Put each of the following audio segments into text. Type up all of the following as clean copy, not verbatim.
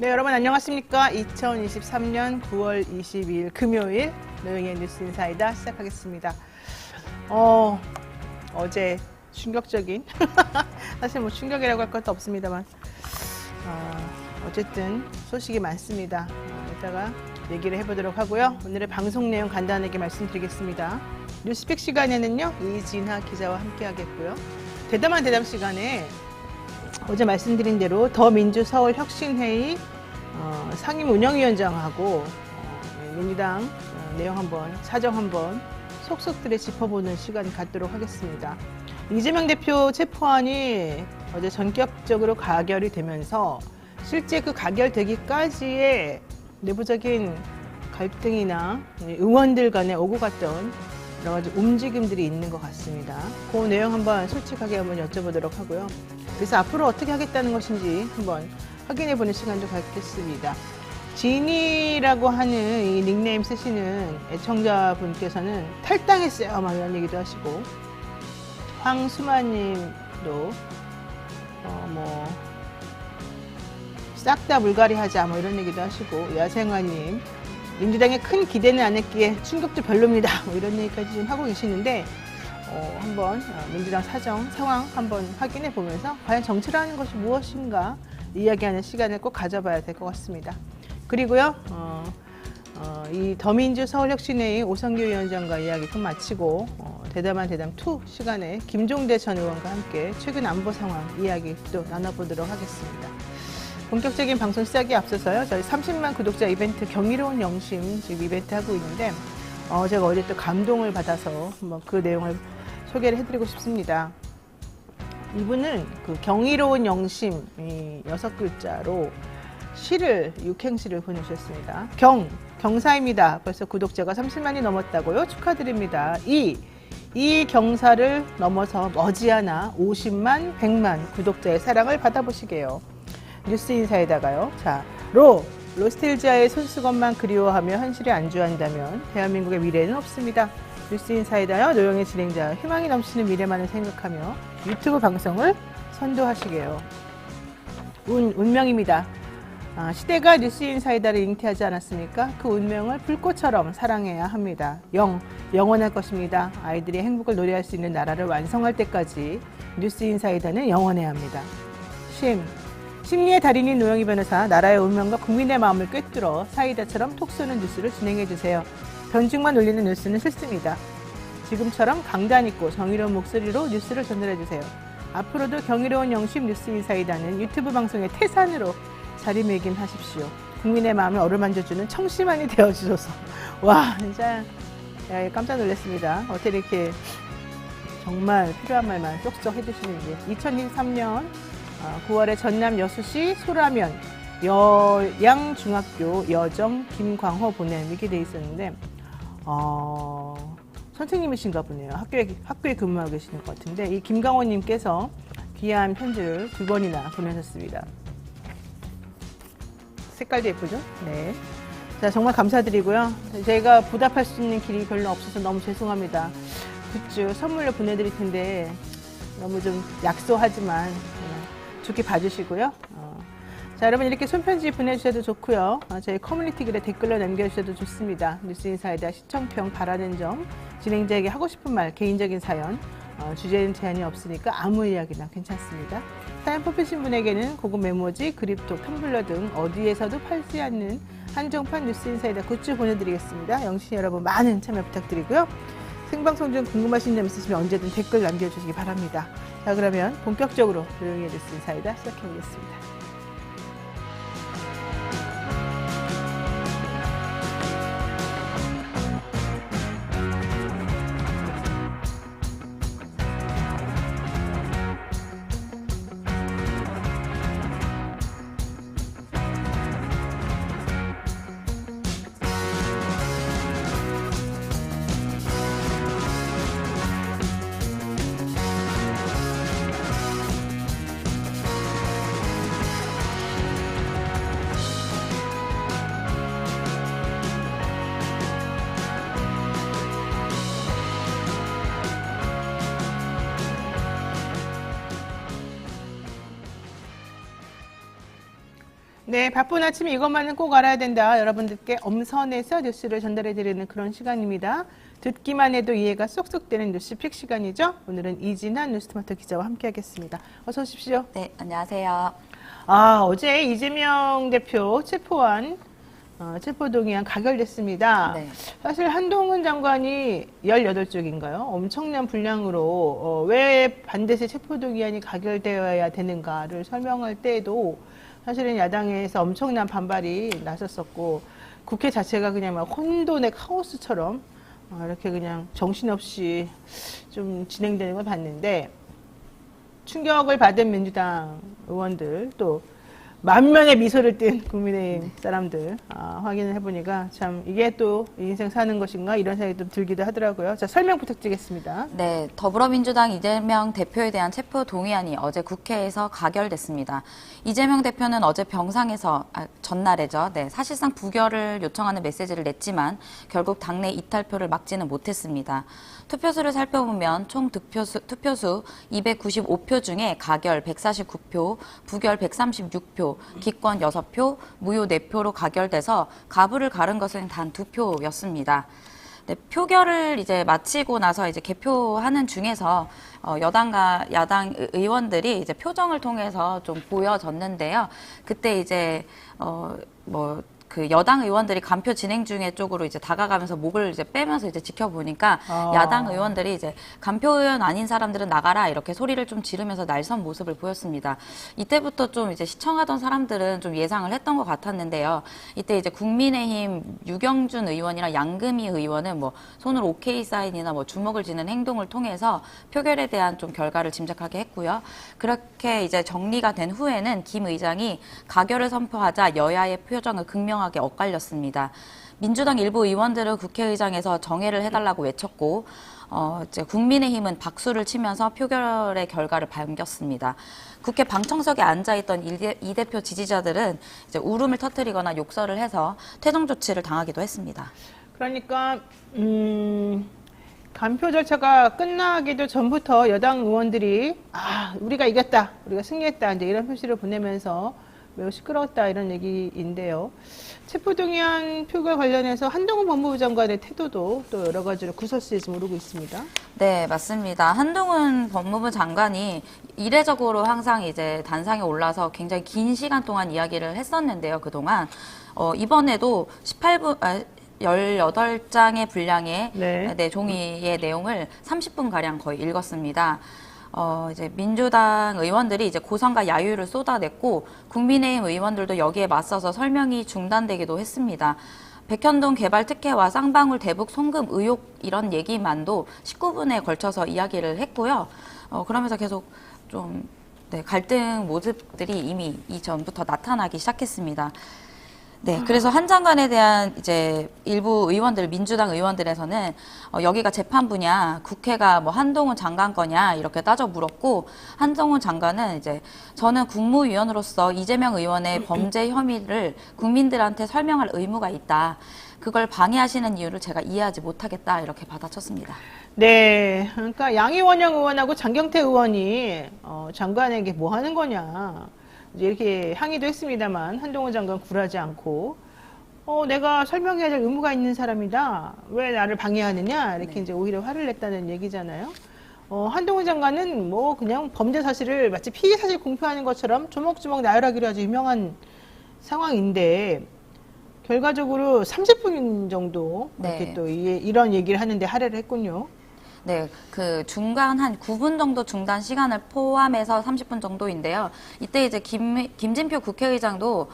네, 여러분 안녕하십니까? 2023년 9월 22일 금요일 노영의 뉴스 인사이다 시작하겠습니다. 어제 충격적인 사실 뭐 충격이라고 할 것도 없습니다만 어쨌든 소식이 많습니다. 이따가 얘기를 해보도록 하고요. 오늘의 방송 내용 간단하게 말씀드리겠습니다. 뉴스픽 시간에는요 이진하 기자와 함께 하겠고요. 대담한 대담 시간에 어제 말씀드린 대로 더민주 서울혁신회의 상임 운영위원장하고 민주당 내용 한번 사정 한번 속속들이 짚어보는 시간 갖도록 하겠습니다. 이재명 대표 체포안이 어제 전격적으로 가결이 되면서 실제 그 가결되기까지의 내부적인 갈등이나 의원들 간에 오고 갔던 여러 가지 움직임들이 있는 것 같습니다. 그 내용 한번 솔직하게 한번 여쭤보도록 하고요. 그래서 앞으로 어떻게 하겠다는 것인지 한번 확인해보는 시간도 갖겠습니다. 진이라고 하는 이 닉네임 쓰시는 애청자분께서는 탈당했어요 막 이런 얘기도 하시고, 황수마님도 싹 다 물갈이 하자 뭐 이런 얘기도 하시고, 야생화님 민주당에 큰 기대는 안 했기에 충격도 별로입니다 뭐 이런 얘기까지 좀 하고 계시는데, 한번 민주당 사정 상황 한번 확인해 보면서 과연 정치라는 것이 무엇인가 이야기하는 시간을 꼭 가져봐야 될 것 같습니다. 그리고요 이 더민주 서울혁신회의 오성규 위원장과 이야기 좀 마치고 대담한 대담 2 시간에 김종대 전 의원과 함께 최근 안보 상황 이야기 또 나눠보도록 하겠습니다. 본격적인 방송 시작에 앞서서요, 저희 30만 구독자 이벤트 경이로운 영심 지금 이벤트 하고 있는데 제가 어제 또 감동을 받아서 한번 그 내용을 소개를 해드리고 싶습니다. 이분은 그 경이로운 영심 이 6글자로 시를 육행시를 보내주셨습니다. 경사입니다. 벌써 구독자가 30만이 넘었다고요? 축하드립니다. 이 경사를 넘어서 머지않아 50만, 100만 구독자의 사랑을 받아보시게요. 뉴스 인사에다가요. 자, 로스텔지아의 손수건만 그리워하며 현실에 안주한다면 대한민국의 미래는 없습니다. 뉴스 인사이다요. 노영의 진행자 희망이 넘치는 미래만을 생각하며 유튜브 방송을 선도하시게요. 운명입니다. 시대가 뉴스 인사이다를 잉태하지 않았습니까? 그 운명을 불꽃처럼 사랑해야 합니다. 영원할 것입니다. 아이들이 행복을 노래할 수 있는 나라를 완성할 때까지 뉴스 인사이다는 영원해야 합니다. 심리의 달인인 노영희 변호사, 나라의 운명과 국민의 마음을 꿰뚫어 사이다처럼 톡 쏘는 뉴스를 진행해주세요. 변증만 올리는 뉴스는 싫습니다. 지금처럼 강단 있고 정의로운 목소리로 뉴스를 전달해주세요. 앞으로도 경이로운 영심 뉴스 인사이다는 유튜브 방송의 태산으로 자리매김하십시오. 국민의 마음을 어루만져주는 청심환이 되어주소서. 와, 진짜 깜짝 놀랐습니다. 어떻게 이렇게 정말 필요한 말만 쏙쏙 해주시는지. 2023년 9월에 전남 여수시 소라면 여양중학교 여정 김광호 보냄 이렇게 돼 있었는데 선생님이신가 보네요. 학교에 근무하고 계시는 것 같은데, 이 김광호님께서 귀한 편지를 2번이나 보내셨습니다. 색깔도 예쁘죠? 네. 자, 정말 감사드리고요. 제가 보답할 수 있는 길이 별로 없어서 너무 죄송합니다. 굿즈 선물로 보내드릴 텐데 너무 좀 약소하지만 좋게 봐주시고요. 자, 여러분 이렇게 손편지 보내주셔도 좋고요. 저희 커뮤니티 글에 댓글로 남겨주셔도 좋습니다. 뉴스인사이다 시청평 바라는 점, 진행자에게 하고 싶은 말, 개인적인 사연, 주제는 제한이 없으니까 아무 이야기나 괜찮습니다. 사연 뽑히신 분에게는 고급 메모지, 그립톡, 텀블러 등 어디에서도 팔지 않는 한정판 뉴스인사이다 굿즈 보내드리겠습니다. 영신 여러분 많은 참여 부탁드리고요. 생방송 중 궁금하신 점 있으시면 언제든 댓글 남겨주시기 바랍니다. 자, 그러면 본격적으로 노영희의 뉴스인사이다 시작해보겠습니다. 네, 바쁜 아침 이것만은 꼭 알아야 된다. 여러분들께 엄선해서 뉴스를 전달해드리는 그런 시간입니다. 듣기만 해도 이해가 쏙쏙 되는 뉴스픽 시간이죠. 오늘은 이진한 뉴스토마토 기자와 함께하겠습니다. 어서 오십시오. 네, 안녕하세요. 어제 이재명 대표 체포동의안 가결됐습니다. 네. 사실 한동훈 장관이 18쪽인가요? 엄청난 분량으로 왜 반드시 체포동의안이 가결되어야 되는가를 설명할 때에도 사실은 야당에서 엄청난 반발이 나섰었고 국회 자체가 그냥 막 혼돈의 카오스처럼 이렇게 그냥 정신없이 좀 진행되는 걸 봤는데 충격을 받은 민주당 의원들 또 만면의 미소를 띤 국민의힘 사람들 확인을 해보니까 참 이게 또 인생 사는 것인가 이런 생각이 좀 들기도 하더라고요. 자, 설명 부탁드리겠습니다. 네, 더불어민주당 이재명 대표에 대한 체포 동의안이 어제 국회에서 가결됐습니다. 이재명 대표는 어제 병상에서 전날에죠. 네, 사실상 부결을 요청하는 메시지를 냈지만 결국 당내 이탈표를 막지는 못했습니다. 투표수를 살펴보면 총 투표수 295표 중에 가결 149표, 부결 136표, 기권 6표, 무효 4표로 가결돼서 가부를 가른 것은 단 2표였습니다. 네, 표결을 이제 마치고 나서 이제 개표하는 중에서 여당과 야당 의원들이 이제 표정을 통해서 좀 보여졌는데요. 그때 이제 그 여당 의원들이 간표 진행 중에 쪽으로 이제 다가가면서 목을 이제 빼면서 이제 지켜보니까 야당 의원들이 이제 간표 의원 아닌 사람들은 나가라 이렇게 소리를 좀 지르면서 날선 모습을 보였습니다. 이때부터 좀 이제 시청하던 사람들은 좀 예상을 했던 것 같았는데요. 이때 이제 국민의힘 유경준 의원이랑 양금희 의원은 뭐 손을 오케이 사인이나 뭐 주먹을 쥐는 행동을 통해서 표결에 대한 좀 결과를 짐작하게 했고요. 그렇게 이제 정리가 된 후에는 김 의장이 가결을 선포하자 여야의 표정을 극명하게 엇갈렸습니다. 민주당 일부 의원들은 국회의장에서 정회를 해달라고 외쳤고 이제 국민의힘은 박수를 치면서 표결의 결과를 반겼습니다. 국회 방청석에 앉아있던 이 대표 지지자들은 이제 울음을 터뜨리거나 욕설을 해서 퇴정 조치를 당하기도 했습니다. 그러니까 간표 절차가 끝나기도 전부터 여당 의원들이 우리가 이겼다, 우리가 승리했다 이제 이런 표시를 보내면서 매우 시끄러웠다 이런 얘기인데요. 체포동의안 표결 관련해서 한동훈 법무부 장관의 태도도 또 여러 가지로 구설수에 좀 오르고 있습니다. 네, 맞습니다. 한동훈 법무부 장관이 이례적으로 항상 이제 단상에 올라서 굉장히 긴 시간 동안 이야기를 했었는데요. 그동안 이번에도 18장의 분량의 네, 종이의 내용을 30분가량 거의 읽었습니다. 이제 민주당 의원들이 이제 고성과 야유를 쏟아냈고 국민의힘 의원들도 여기에 맞서서 설명이 중단되기도 했습니다. 백현동 개발 특혜와 쌍방울 대북 송금 의혹 이런 얘기만도 19분에 걸쳐서 이야기를 했고요. 그러면서 계속 좀 갈등 모습들이 이미 이전부터 나타나기 시작했습니다. 네, 그래서 한 장관에 대한 이제 일부 의원들, 민주당 의원들에서는 여기가 재판부냐, 국회가 뭐 한동훈 장관 거냐 이렇게 따져 물었고 한동훈 장관은 이제 저는 국무위원으로서 이재명 의원의 범죄 혐의를 국민들한테 설명할 의무가 있다. 그걸 방해하시는 이유를 제가 이해하지 못하겠다 이렇게 받아쳤습니다. 네, 그러니까 양이원영 의원하고 장경태 의원이 장관에게 뭐 하는 거냐. 이렇게 항의도 했습니다만 한동훈 장관 굴하지 않고 내가 설명해야 될 의무가 있는 사람이다. 왜 나를 방해하느냐 이렇게 이제 오히려 화를 냈다는 얘기잖아요. 한동훈 장관은 뭐 그냥 범죄 사실을 마치 피의 사실 공표하는 것처럼 조목조목 나열하기로 아주 유명한 상황인데 결과적으로 30분 정도 이렇게 또 이런 얘기를 하는데 할애를 했군요. 네, 그 중간 한 9분 정도 중단 시간을 포함해서 30분 정도인데요. 이때 이제 김진표 국회의장도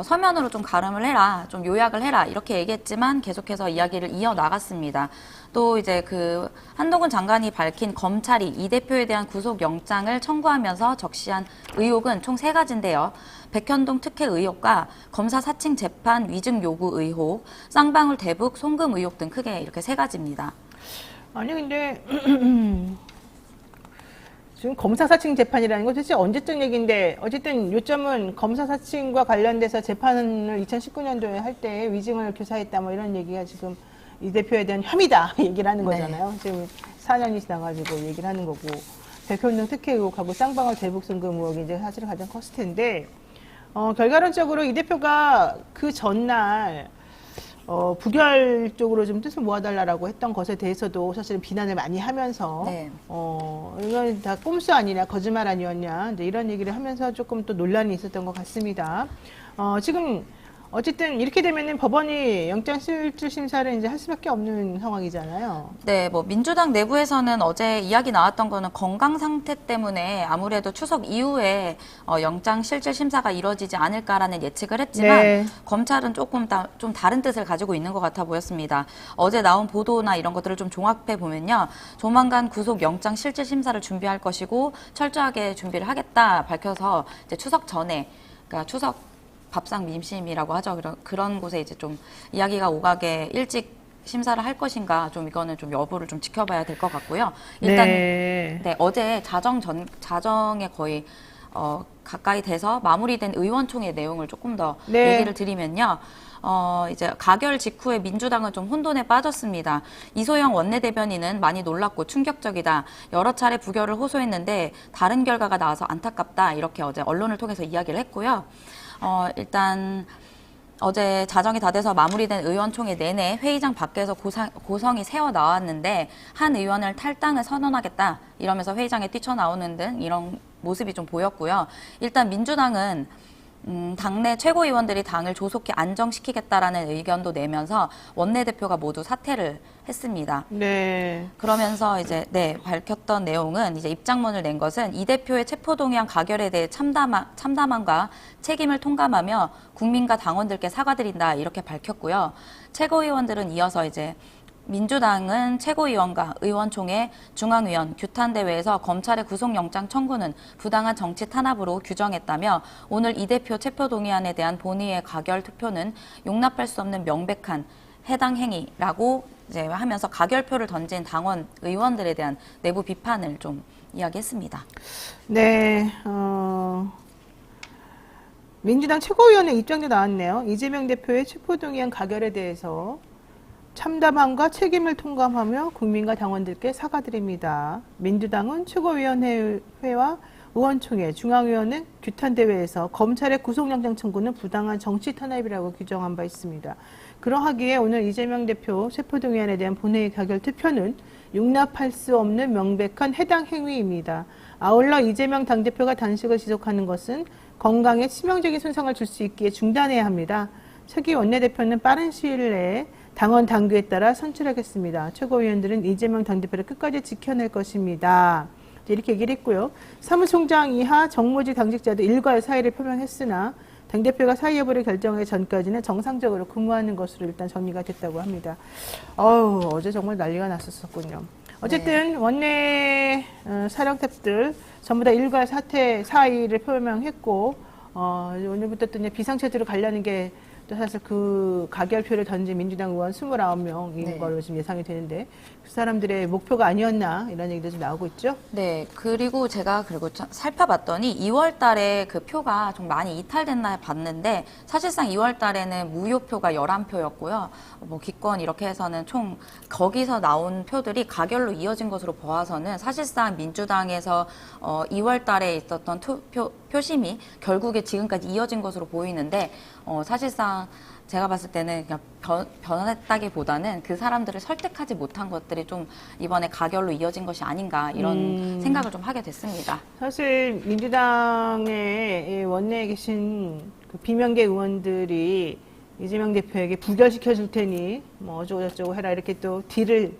서면으로 좀 가름을 해라, 좀 요약을 해라 이렇게 얘기했지만 계속해서 이야기를 이어나갔습니다. 또 이제 그 한동훈 장관이 밝힌 검찰이 이 대표에 대한 구속영장을 청구하면서 적시한 의혹은 총 3가지인데요. 백현동 특혜 의혹과 검사 사칭 재판 위증 요구 의혹, 쌍방울 대북 송금 의혹 등 크게 이렇게 3가지입니다. 아니 근데 지금 검사 사칭 재판이라는 건 도대체 언제적 얘기인데 어쨌든 요점은 검사 사칭과 관련돼서 재판을 2019년도에 할 때 위증을 교사했다 뭐 이런 얘기가 지금 이 대표에 대한 혐의다 얘기를 하는 거잖아요. 지금 4년이 지나가지고 얘기를 하는 거고 백현동 특혜 의혹하고 쌍방울 대북 송금 의혹이 이제 사실 가장 컸을 텐데 결과론적으로 이 대표가 그 전날 부결 쪽으로 좀 뜻을 모아달라고 했던 것에 대해서도 사실은 비난을 많이 하면서 네. 이건 다 꼼수 아니냐, 거짓말 아니었냐, 이제 이런 얘기를 하면서 조금 또 논란이 있었던 것 같습니다. 지금 어쨌든 이렇게 되면은 법원이 영장실질 심사를 이제 할 수밖에 없는 상황이잖아요. 네, 뭐 민주당 내부에서는 어제 이야기 나왔던 거는 건강 상태 때문에 아무래도 추석 이후에 영장 실질 심사가 이루어지지 않을까라는 예측을 했지만 네. 검찰은 조금 좀 다른 뜻을 가지고 있는 것 같아 보였습니다. 어제 나온 보도나 이런 것들을 좀 종합해 보면요, 조만간 구속 영장 실질 심사를 준비할 것이고 철저하게 준비를 하겠다 밝혀서 이제 추석 전에, 그러니까 추석 밥상 민심이라고 하죠. 그런 곳에 이제 좀 이야기가 오가게 일찍 심사를 할 것인가, 좀 이거는 좀 여부를 좀 지켜봐야 될 것 같고요. 일단 네, 어제 자정에 거의 가까이 돼서 마무리된 의원총회 내용을 조금 더 네. 얘기를 드리면요. 이제 가결 직후에 민주당은 좀 혼돈에 빠졌습니다. 이소영 원내대변인은 많이 놀랐고 충격적이다. 여러 차례 부결을 호소했는데 다른 결과가 나와서 안타깝다. 이렇게 어제 언론을 통해서 이야기를 했고요. 일단 어제 자정이 다 돼서 마무리된 의원총회 내내 회의장 밖에서 고성이 새어 나왔는데 한 의원을 탈당을 선언하겠다 이러면서 회의장에 뛰쳐나오는 등 이런 모습이 좀 보였고요. 일단 민주당은 당내 최고위원들이 당을 조속히 안정시키겠다라는 의견도 내면서 원내대표가 모두 사퇴를 했습니다. 네. 그러면서 이제 밝혔던 내용은, 이제 입장문을 낸 것은 이 대표의 체포동의안 가결에 대해 참담함과 책임을 통감하며 국민과 당원들께 사과드린다 이렇게 밝혔고요. 최고위원들은 이어서 이제 민주당은 최고위원과 의원총회, 중앙위원, 규탄대회에서 검찰의 구속영장 청구는 부당한 정치 탄압으로 규정했다며 오늘 이 대표 체포동의안에 대한 본회의의 가결 투표는 용납할 수 없는 명백한 해당 행위라고 이제 하면서 가결표를 던진 당원, 의원들에 대한 내부 비판을 좀 이야기했습니다. 네. 민주당 최고위원회 입장도 나왔네요. 이재명 대표의 체포동의안 가결에 대해서 참담함과 책임을 통감하며 국민과 당원들께 사과드립니다. 민주당은 최고위원회와 의원총회, 중앙위원회, 규탄대회에서 검찰의 구속영장 청구는 부당한 정치 탄압이라고 규정한 바 있습니다. 그러하기에 오늘 이재명 대표 체포동의안에 대한 본회의 가결 투표는 용납할 수 없는 명백한 해당 행위입니다. 아울러 이재명 당대표가 단식을 지속하는 것은 건강에 치명적인 손상을 줄 수 있기에 중단해야 합니다. 차기 원내대표는 빠른 시일 내에 당원 당규에 따라 선출하겠습니다. 최고위원들은 이재명 당대표를 끝까지 지켜낼 것입니다. 이렇게 얘기를 했고요. 사무총장 이하 정무직 당직자도 일괄 사의를 표명했으나 당대표가 사의 여부를 결정하기 전까지는 정상적으로 근무하는 것으로 일단 정리가 됐다고 합니다. 어제 정말 난리가 났었군요. 어쨌든 원내 사령탑들 전부 다 일괄 사의를 표명했고 오늘부터 또 이제 비상체제로 가려는 게 또 사실 그 가결표를 던진 민주당 의원 29명인 걸로 지금 예상이 되는데 그 사람들의 목표가 아니었나 이런 얘기도 좀 나오고 있죠. 네, 그리고 제가 살펴봤더니 2월 달에 그 표가 좀 많이 이탈됐나 봤는데 사실상 2월 달에는 무효표가 11표였고요. 뭐 기권 이렇게 해서는 총 거기서 나온 표들이 가결로 이어진 것으로 보아서는 사실상 민주당에서 2월 달에 있었던 표심이 결국에 지금까지 이어진 것으로 보이는데 사실상 제가 봤을 때는 그냥 변했다기보다는 그 사람들을 설득하지 못한 것들이 좀 이번에 가결로 이어진 것이 아닌가 이런 생각을 좀 하게 됐습니다. 사실 민주당의 원내에 계신 그 비명계 의원들이 이재명 대표에게 부결시켜 줄 테니 뭐 어쩌고저쩌고 해라 이렇게 또 딜을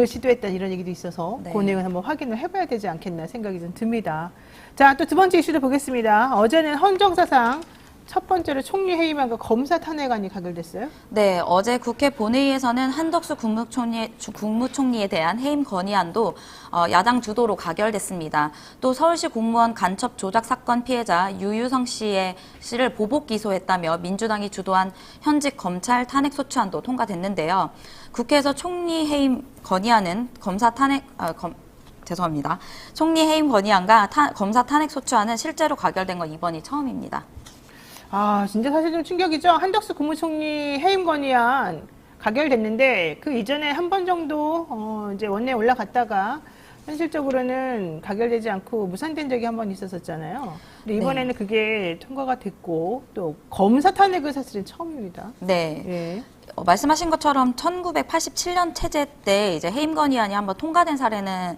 시도했다 이런 얘기도 있어서 그 내용을 한번 확인을 해봐야 되지 않겠나 생각이 좀 듭니다. 자, 또 두 번째 이슈도 보겠습니다. 어제는 헌정사상 첫 번째로 총리 해임안과 검사 탄핵안이 가결됐어요? 네, 어제 국회 본회의에서는 한덕수 국무총리에 대한 해임 건의안도 야당 주도로 가결됐습니다. 또 서울시 공무원 간첩 조작 사건 피해자 유유성 씨를 보복 기소했다며 민주당이 주도한 현직 검찰 탄핵 소추안도 통과됐는데요. 국회에서 총리 해임 건의안은 총리 해임 건의안과 검사 탄핵 소추안은 실제로 가결된 건 이번이 처음입니다. 진짜 사실 좀 충격이죠. 한덕수 국무총리 해임 건의안 가결됐는데 그 이전에 한 번 정도 이제 원내에 올라갔다가 현실적으로는 가결되지 않고 무산된 적이 한 번 있었었잖아요. 근데 이번에는 그게 통과가 됐고 또 검사 탄핵은 사실은 처음입니다. 네. 예. 말씀하신 것처럼 1987년 체제 때 이제 해임 건의안이 한번 통과된 사례는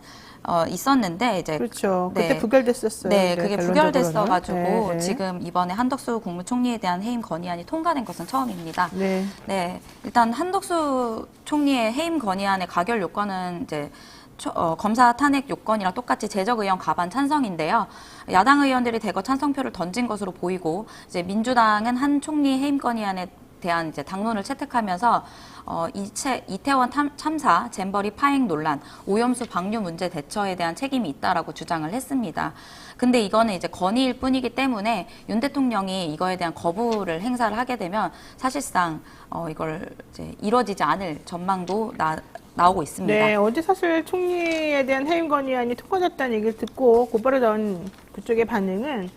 있었는데 이제 그렇죠. 네. 그때 부결됐었어요. 네, 그게 결론적으로는. 부결됐어가지고 네, 네. 지금 이번에 한덕수 국무총리에 대한 해임 건의안이 통과된 것은 처음입니다. 네. 네, 일단 한덕수 총리의 해임 건의안의 가결 요건은 이제 검사 탄핵 요건이랑 똑같이 재적 의원 가반 찬성인데요. 야당 의원들이 대거 찬성표를 던진 것으로 보이고 이제 민주당은 한 총리 해임 건의안에 대한 이제 당론을 채택하면서 이태원 참사, 잼버리 파행 논란, 오염수 방류 문제 대처에 대한 책임이 있다라고 주장을 했습니다. 근데 이거는 이제 건의일 뿐이기 때문에 윤 대통령이 이거에 대한 거부를 행사를 하게 되면 사실상 이걸 이제 이루어지지 않을 전망도 나오고 있습니다. 네, 어제 사실 총리에 대한 해임 건의안이 통과됐다는 얘기를 듣고 곧바로 나온 그쪽의 반응은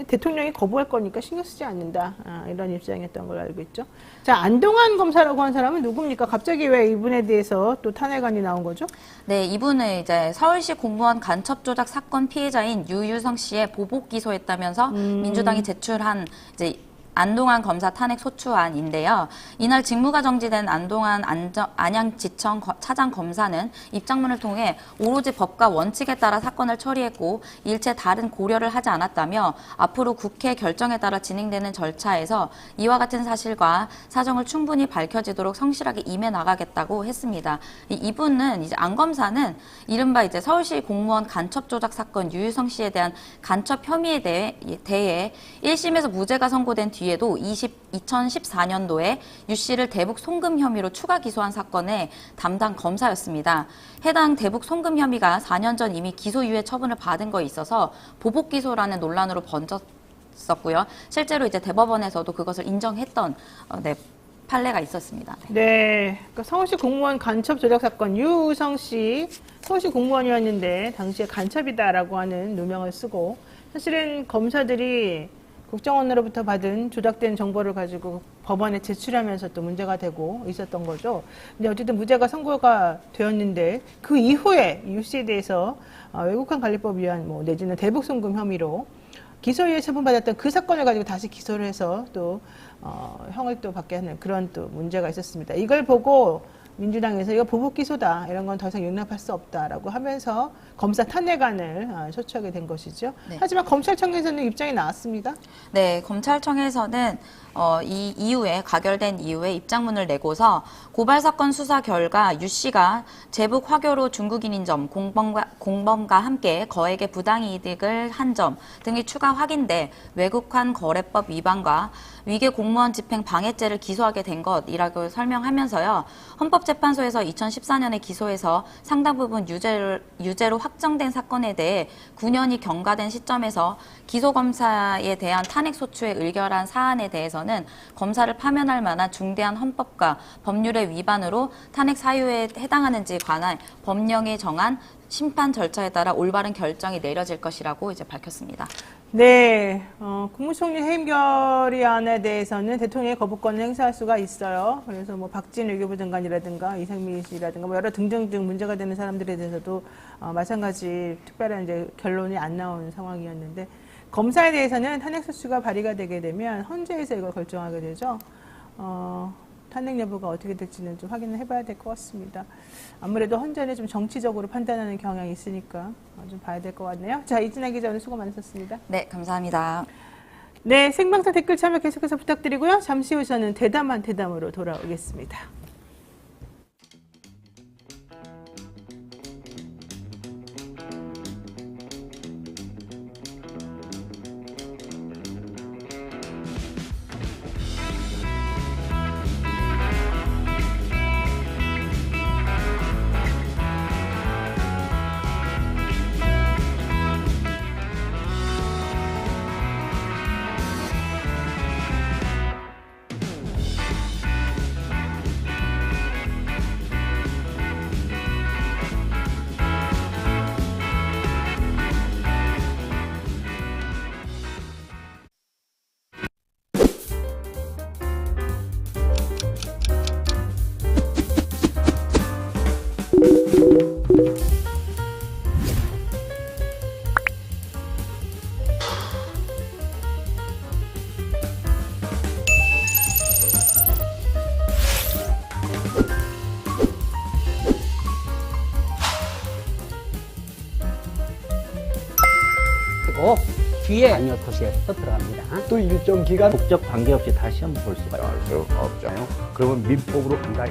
대통령이 거부할 거니까 신경 쓰지 않는다. 이런 입장이었던 걸로 알고 있죠. 자, 안동환 검사라고 한 사람은 누굽니까? 갑자기 왜 이분에 대해서 또 탄핵안이 나온 거죠? 네, 이분은 이제 서울시 공무원 간첩 조작 사건 피해자인 유유성 씨의 보복 기소했다면서 민주당이 제출한 이제 안동환 검사 탄핵 소추안인데요. 이날 직무가 정지된 안동환 안양지청 차장 검사는 입장문을 통해 오로지 법과 원칙에 따라 사건을 처리했고 일체 다른 고려를 하지 않았다며 앞으로 국회 결정에 따라 진행되는 절차에서 이와 같은 사실과 사정을 충분히 밝혀지도록 성실하게 임해 나가겠다고 했습니다. 이분은 이제 안 검사는 이른바 이제 서울시 공무원 간첩 조작 사건 유유성 씨에 대한 간첩 혐의에 대해 1심에서 무죄가 선고된 뒤 에도 2014년도에 유 씨를 대북 송금 혐의로 추가 기소한 사건의 담당 검사였습니다. 해당 대북 송금 혐의가 4년 전 이미 기소유예 처분을 받은 거에 있어서 보복 기소라는 논란으로 번졌었고요. 실제로 이제 대법원에서도 그것을 인정했던 판례가 있었습니다. 네, 그러니까 서울시 공무원 간첩 조작 사건 유우성 씨 서울시 공무원이었는데 당시에 간첩이다라고 하는 누명을 쓰고 사실은 검사들이 국정원으로부터 받은 조작된 정보를 가지고 법원에 제출하면서 또 문제가 되고 있었던 거죠. 근데 어쨌든 무죄가 선고가 되었는데 그 이후에 유 씨에 대해서 외국환 관리법 위반 내지는 대북 송금 혐의로 기소유예 처분받았던 그 사건을 가지고 다시 기소를 해서 또 형을 또 받게 하는 그런 또 문제가 있었습니다. 이걸 보고 민주당에서 이거 보복 기소다 이런 건 더 이상 용납할 수 없다라고 하면서 검사 탄핵안을 소추하게 된 것이죠. 네. 하지만 검찰청에서는 입장이 나왔습니다. 네, 검찰청에서는 이 이후에 가결된 이후에 입장문을 내고서 고발 사건 수사 결과 유 씨가 제북 화교로 중국인인 점, 공범과 함께 거액의 부당이득을 한 점 등이 추가 확인돼 외국환 거래법 위반과 위계 공무원 집행 방해죄를 기소하게 된 것이라고 설명하면서요. 헌법재판소에서 2014년에 기소해서 상당 부분 유죄로 확정된 사건에 대해 9년이 경과된 시점에서 기소검사에 대한 탄핵소추에 의결한 사안에 대해서는 검사를 파면할 만한 중대한 헌법과 법률의 위반으로 탄핵 사유에 해당하는지 관한 법령에 정한 심판 절차에 따라 올바른 결정이 내려질 것이라고 이제 밝혔습니다. 네, 국무총리 해임 결의안에 대해서는 대통령의 거부권을 행사할 수가 있어요. 그래서 박진 외교부 장관이라든가 이상민 씨라든가 여러 등등등 문제가 되는 사람들에 대해서도 마찬가지 특별한 이제 결론이 안 나온 상황이었는데 검사에 대해서는 탄핵소추가 발의가 되게 되면 헌재에서 이걸 결정하게 되죠. 탄핵 여부가 어떻게 될지는 좀 확인을 해봐야 될 것 같습니다. 아무래도 헌재는 좀 정치적으로 판단하는 경향이 있으니까 좀 봐야 될 것 같네요. 자, 이진아 기자 오늘 수고 많으셨습니다. 네, 감사합니다. 네, 생방송 댓글 참여 계속해서 부탁드리고요. 잠시 후 저는 대담한 대담으로 돌아오겠습니다. 하고 뒤에 안요 토시에서 들어갑니다. 또 일정 기간 국적 관계없이 다 시험 볼 수가 있어요. 없잖아요. 그러면 민법으로 간다.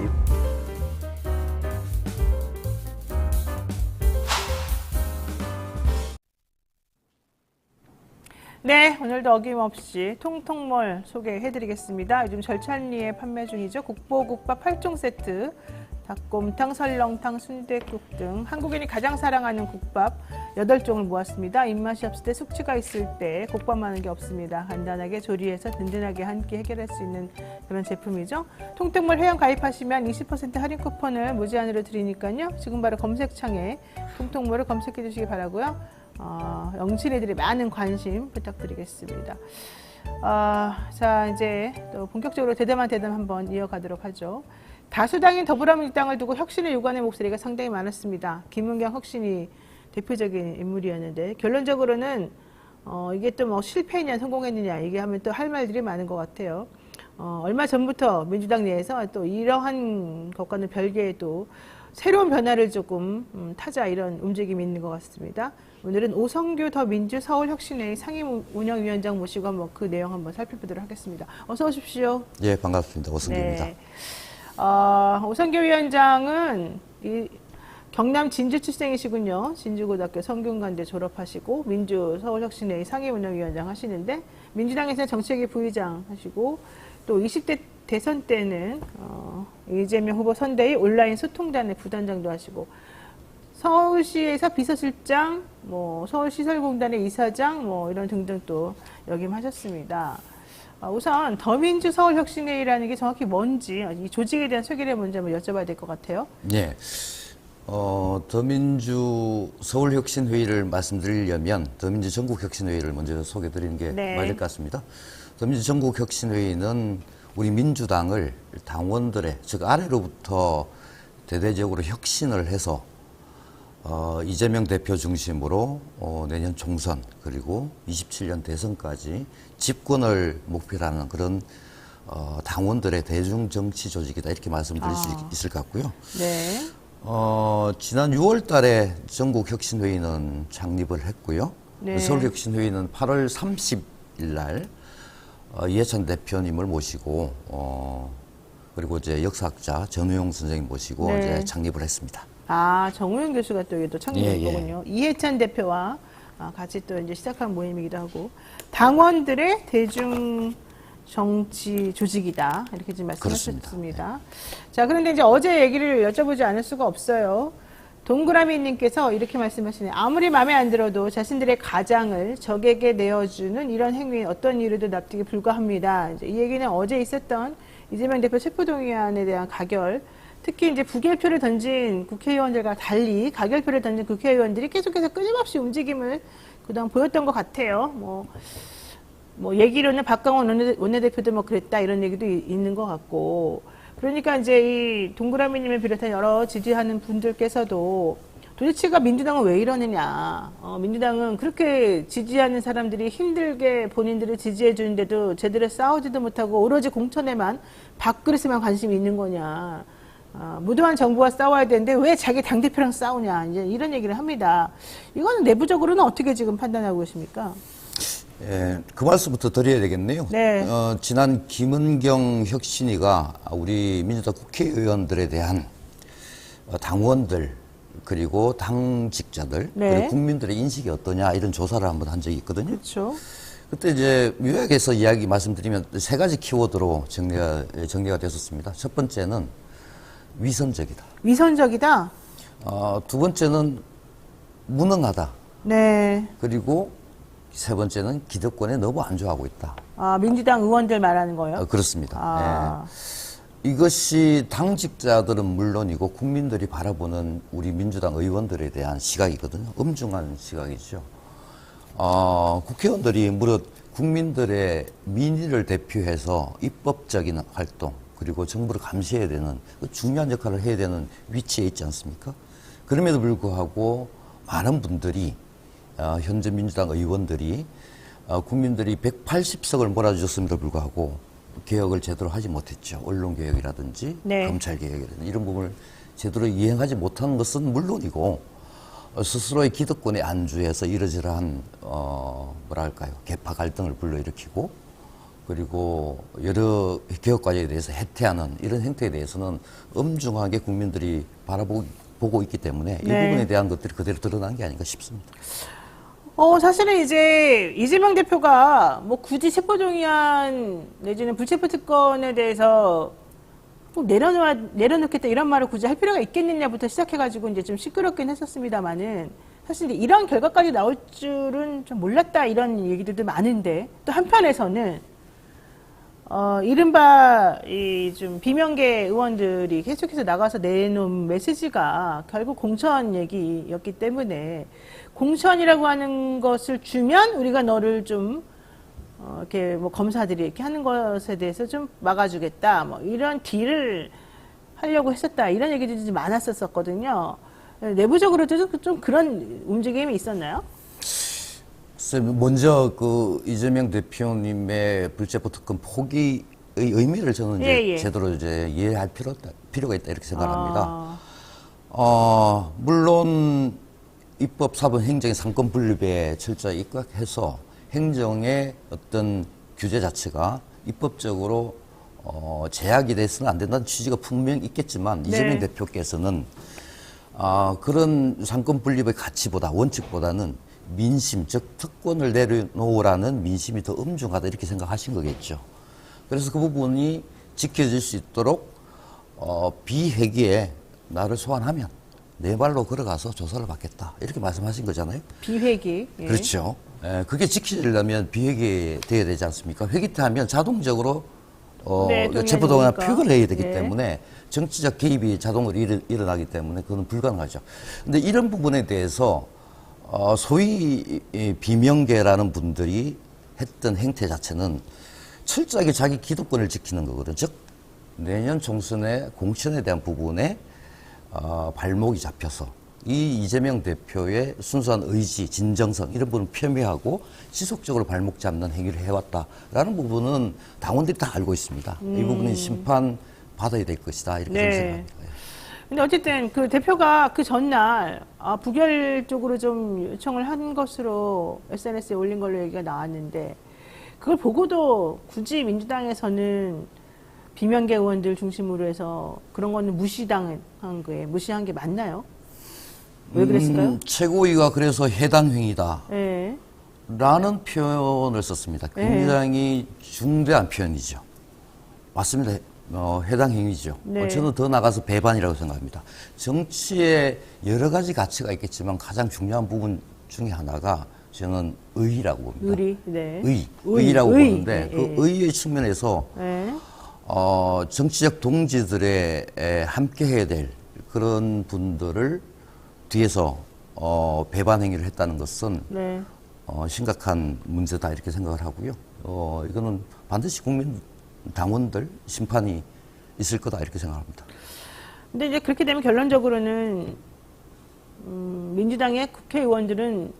네, 오늘도 어김없이 통통몰 소개해드리겠습니다. 요즘 절찬리에 판매 중이죠. 국보국밥 8종 세트, 닭곰탕, 설렁탕, 순댓국 등 한국인이 가장 사랑하는 국밥 8종을 모았습니다. 입맛이 없을 때, 숙취가 있을 때 국밥 많은 게 없습니다. 간단하게 조리해서 든든하게 한 끼 해결할 수 있는 그런 제품이죠. 통통몰 회원 가입하시면 20% 할인 쿠폰을 무제한으로 드리니까요. 지금 바로 검색창에 통통몰을 검색해 주시기 바라고요. 영친애들의 많은 관심 부탁드리겠습니다. 자, 이제 또 본격적으로 대담한 대담 한번 이어가도록 하죠. 다수당인 더불어민주당을 두고 혁신을 요구하는 목소리가 상당히 많았습니다. 김은경 혁신이 대표적인 인물이었는데 결론적으로는 이게 또 뭐 실패했냐 성공했느냐 이게 하면 또 할 말들이 많은 것 같아요. 얼마 전부터 민주당 내에서 또 이러한 것과는 별개의 또 새로운 변화를 조금 타자 이런 움직임이 있는 것 같습니다. 오늘은 오성규 더민주 서울혁신회의 상임운영위원장 모시고 한번 그 내용 한번 살펴보도록 하겠습니다. 어서 오십시오. 예, 반갑습니다. 오성규입니다. 네. 오성규 위원장은 경남 진주 출생이시군요. 진주고등학교 성균관대 졸업하시고 민주 서울혁신회의 상임운영위원장 하시는데 민주당에서는 정책위 부의장 하시고 또 20대 대선 때는 이재명 후보 선대위 온라인 소통단의 부단장도 하시고 서울시에서 비서실장, 뭐 서울시설공단의 이사장, 뭐 이런 등등 또 역임하셨습니다. 우선 더민주 서울혁신회의라는 게 정확히 뭔지 이 조직에 대한 소개를 먼저 한번 여쭤봐야 될 것 같아요. 예. 더민주 서울혁신회의를 말씀드리려면 더민주 전국혁신회의를 먼저 소개드리는 게 네. 맞을 것 같습니다. 더민주 전국혁신회의는 우리 민주당을 당원들의, 즉 아래로부터 대대적으로 혁신을 해서 이재명 대표 중심으로 내년 총선 그리고 27년 대선까지 집권을 목표로 하는 그런 당원들의 대중정치 조직이다 이렇게 말씀드릴 수 있을 것 같고요. 네. 지난 6월 달에 전국혁신회의는 창립을 했고요. 네. 서울혁신회의는 8월 30일 날 이해찬 대표님을 모시고 그리고 이제 역사학자 전우용 선생님 모시고 네. 이제 창립을 했습니다. 정우영 교수가 또 이게 또 창립한 예, 예. 거군요. 이해찬 대표와 같이 또 이제 시작한 모임이기도 하고 당원들의 대중 정치 조직이다 이렇게 지금 말씀하셨습니다. 자, 그런데 이제 어제 얘기를 여쭤보지 않을 수가 없어요. 동그라미님께서 이렇게 말씀하시네요. 아무리 마음에 안 들어도 자신들의 가장을 적에게 내어주는 이런 행위는 어떤 이유로도 납득이 불가합니다. 이제 이 얘기는 어제 있었던 이재명 대표 체포동의안에 대한 가결, 특히 이제 부결표를 던진 국회의원들과 달리 가결표를 던진 국회의원들이 계속해서 끊임없이 움직임을 그동안 보였던 것 같아요. 뭐 얘기로는 박강원 원내대표도 뭐 그랬다 이런 얘기도 있는 것 같고, 그러니까 이제 이 동그라미님을 비롯한 여러 지지하는 분들께서도 도대체가 민주당은 왜 이러느냐. 민주당은 그렇게 지지하는 사람들이 힘들게 본인들을 지지해 주는데도 제대로 싸우지도 못하고 오로지 공천에만 밥그릇에만 관심이 있는 거냐. 무도한 정부와 싸워야 되는데 왜 자기 당대표랑 싸우냐. 이제 이런 얘기를 합니다. 이거는 내부적으로는 어떻게 지금 판단하고 계십니까? 예, 그 말씀부터 드려야 되겠네요. 네. 지난 김은경 혁신위가 우리 민주당 국회의원들에 대한 당원들 그리고 당직자들 네. 그리고 국민들의 인식이 어떠냐 이런 조사를 한번 한 적이 있거든요. 그렇죠. 그때 이제 요약해서 이야기 말씀드리면 세 가지 키워드로 정리가 됐었습니다. 첫 번째는 위선적이다. 위선적이다? 두 번째는 무능하다. 네. 그리고 세 번째는 기득권에 너무 안주하고 있다. 민주당 의원들 말하는 거예요? 그렇습니다. 예. 이것이 당직자들은 물론이고 국민들이 바라보는 우리 민주당 의원들에 대한 시각이거든요. 엄중한 시각이죠. 국회의원들이 무릇 국민들의 민의를 대표해서 입법적인 활동 그리고 정부를 감시해야 되는 중요한 역할을 해야 되는 위치에 있지 않습니까? 그럼에도 불구하고 많은 분들이 현재 민주당 의원들이 국민들이 180석을 몰아주셨음에도 불구하고 개혁을 제대로 하지 못했죠. 언론개혁이라든지 네. 검찰개혁이라든지 이런 부분을 제대로 이행하지 못하는 것은 물론이고 스스로의 기득권에 안주해서 이러저러한 뭐랄까요, 계파 갈등을 불러일으키고, 그리고 여러 개혁 과제에 대해서 해태하는 이런 행태에 대해서는 엄중하게 국민들이 바라보고 있기 때문에 이 네. 부분에 대한 것들이 그대로 드러난 게 아닌가 싶습니다. 사실은 이제 이재명 대표가 뭐 굳이 체포동의안 내지는 불체포 특권에 대해서 꼭 내려놓겠다 이런 말을 굳이 할 필요가 있겠느냐부터 시작해가지고 이제 좀 시끄럽긴 했었습니다만은 사실 이제 이런 결과까지 나올 줄은 좀 몰랐다 이런 얘기들도 많은데 또 한편에서는 이른바 이 좀 비명계 의원들이 계속해서 나가서 내놓은 메시지가 결국 공천 얘기였기 때문에 공천이라고 하는 것을 주면 우리가 너를 좀 이렇게 뭐 검사들이 이렇게 하는 것에 대해서 좀 막아주겠다 뭐 이런 딜을 하려고 했었다 이런 얘기들이 좀 많았었거든요. 내부적으로도 좀 그런 움직임이 있었나요? 먼저 그 이재명 대표님의 불체포 특권 포기의 의미를 저는 이제 제대로 이제 이해할 필요가 있다 이렇게 생각합니다. 물론 입법, 사법, 행정의 상권 분립에 철저히 입각해서 행정의 어떤 규제 자체가 입법적으로 제약이 돼서는 안 된다는 취지가 분명히 있겠지만 이재명 대표께서는 그런 상권 분립의 가치보다 원칙보다는 민심, 즉 특권을 내려놓으라는 민심이 더 엄중하다 이렇게 생각하신 거겠죠. 그래서 그 부분이 지켜질 수 있도록 비회기에 나를 소환하면 내 발로 걸어가서 조사를 받겠다 이렇게 말씀하신 거잖아요. 비회기. 예. 그렇죠. 그게 지키려면 비회기 돼야 되지 않습니까? 회기하면 자동적으로 체포동의안 표결을 해야 되기 때문에 정치적 개입이 자동으로 일어나기 때문에 그건 불가능하죠. 근데 이런 부분에 대해서 소위 비명계라는 분들이 했던 행태 자체는 철저하게 자기 기득권을 지키는 거거든요. 즉 내년 총선의 공천에 대한 부분에 발목이 잡혀서 이 이재명 대표의 순수한 의지, 진정성 이런 부분을 폄훼하고 지속적으로 발목 잡는 행위를 해왔다라는 부분은 당원들이 다 알고 있습니다. 이 부분은 심판 받아야 될 것이다 이렇게 생각합니다. 근데 어쨌든 그 대표가 그 전날 부결 쪽으로 좀 요청을 한 것으로 SNS에 올린 걸로 얘기가 나왔는데 그걸 보고도 굳이 민주당에서는 비명계 의원들 중심으로 해서 그런 거는 무시한 게 맞나요? 왜 그랬을까요? 최고위가 그래서 해당 행위다. 네. 라는 표현을 썼습니다. 굉장히 중대한 표현이죠. 맞습니다. 해당 행위죠. 네. 저는 더 나가서 배반이라고 생각합니다. 정치에 여러 가지 가치가 있겠지만 가장 중요한 부분 중에 하나가 저는 의라고 봅니다. 의라고 보는데 그 의의 측면에서 정치적 동지들의 함께 해야 될 그런 분들을 뒤에서 배반 행위를 했다는 것은 심각한 문제다 이렇게 생각을 하고요. 이거는 반드시 국민 당원들 심판이 있을 거다 이렇게 생각합니다. 근데 이제 그렇게 되면 결론적으로는 민주당의 국회의원들은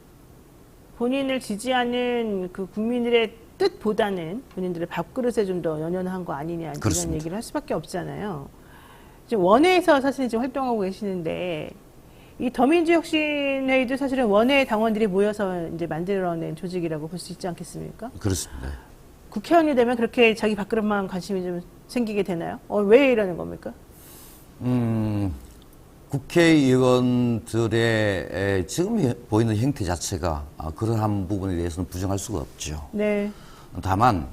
본인을 지지하는 그 국민들의 뜻보다는 본인들의 밥그릇에 좀 더 연연한 거 아니냐 이런 얘기를 할 수밖에 없잖아요. 지금 원외에서 사실 지금 활동하고 계시는데 이 더민주혁신회의도 사실은 원외 당원들이 모여서 이제 만들어낸 조직이라고 볼 수 있지 않겠습니까? 그렇습니다. 국회의원이 되면 그렇게 자기 밥그릇만 관심이 좀 생기게 되나요? 왜 이러는 겁니까? 국회의원들의 지금 보이는 형태 자체가 그러한 부분에 대해서는 부정할 수가 없죠. 네. 다만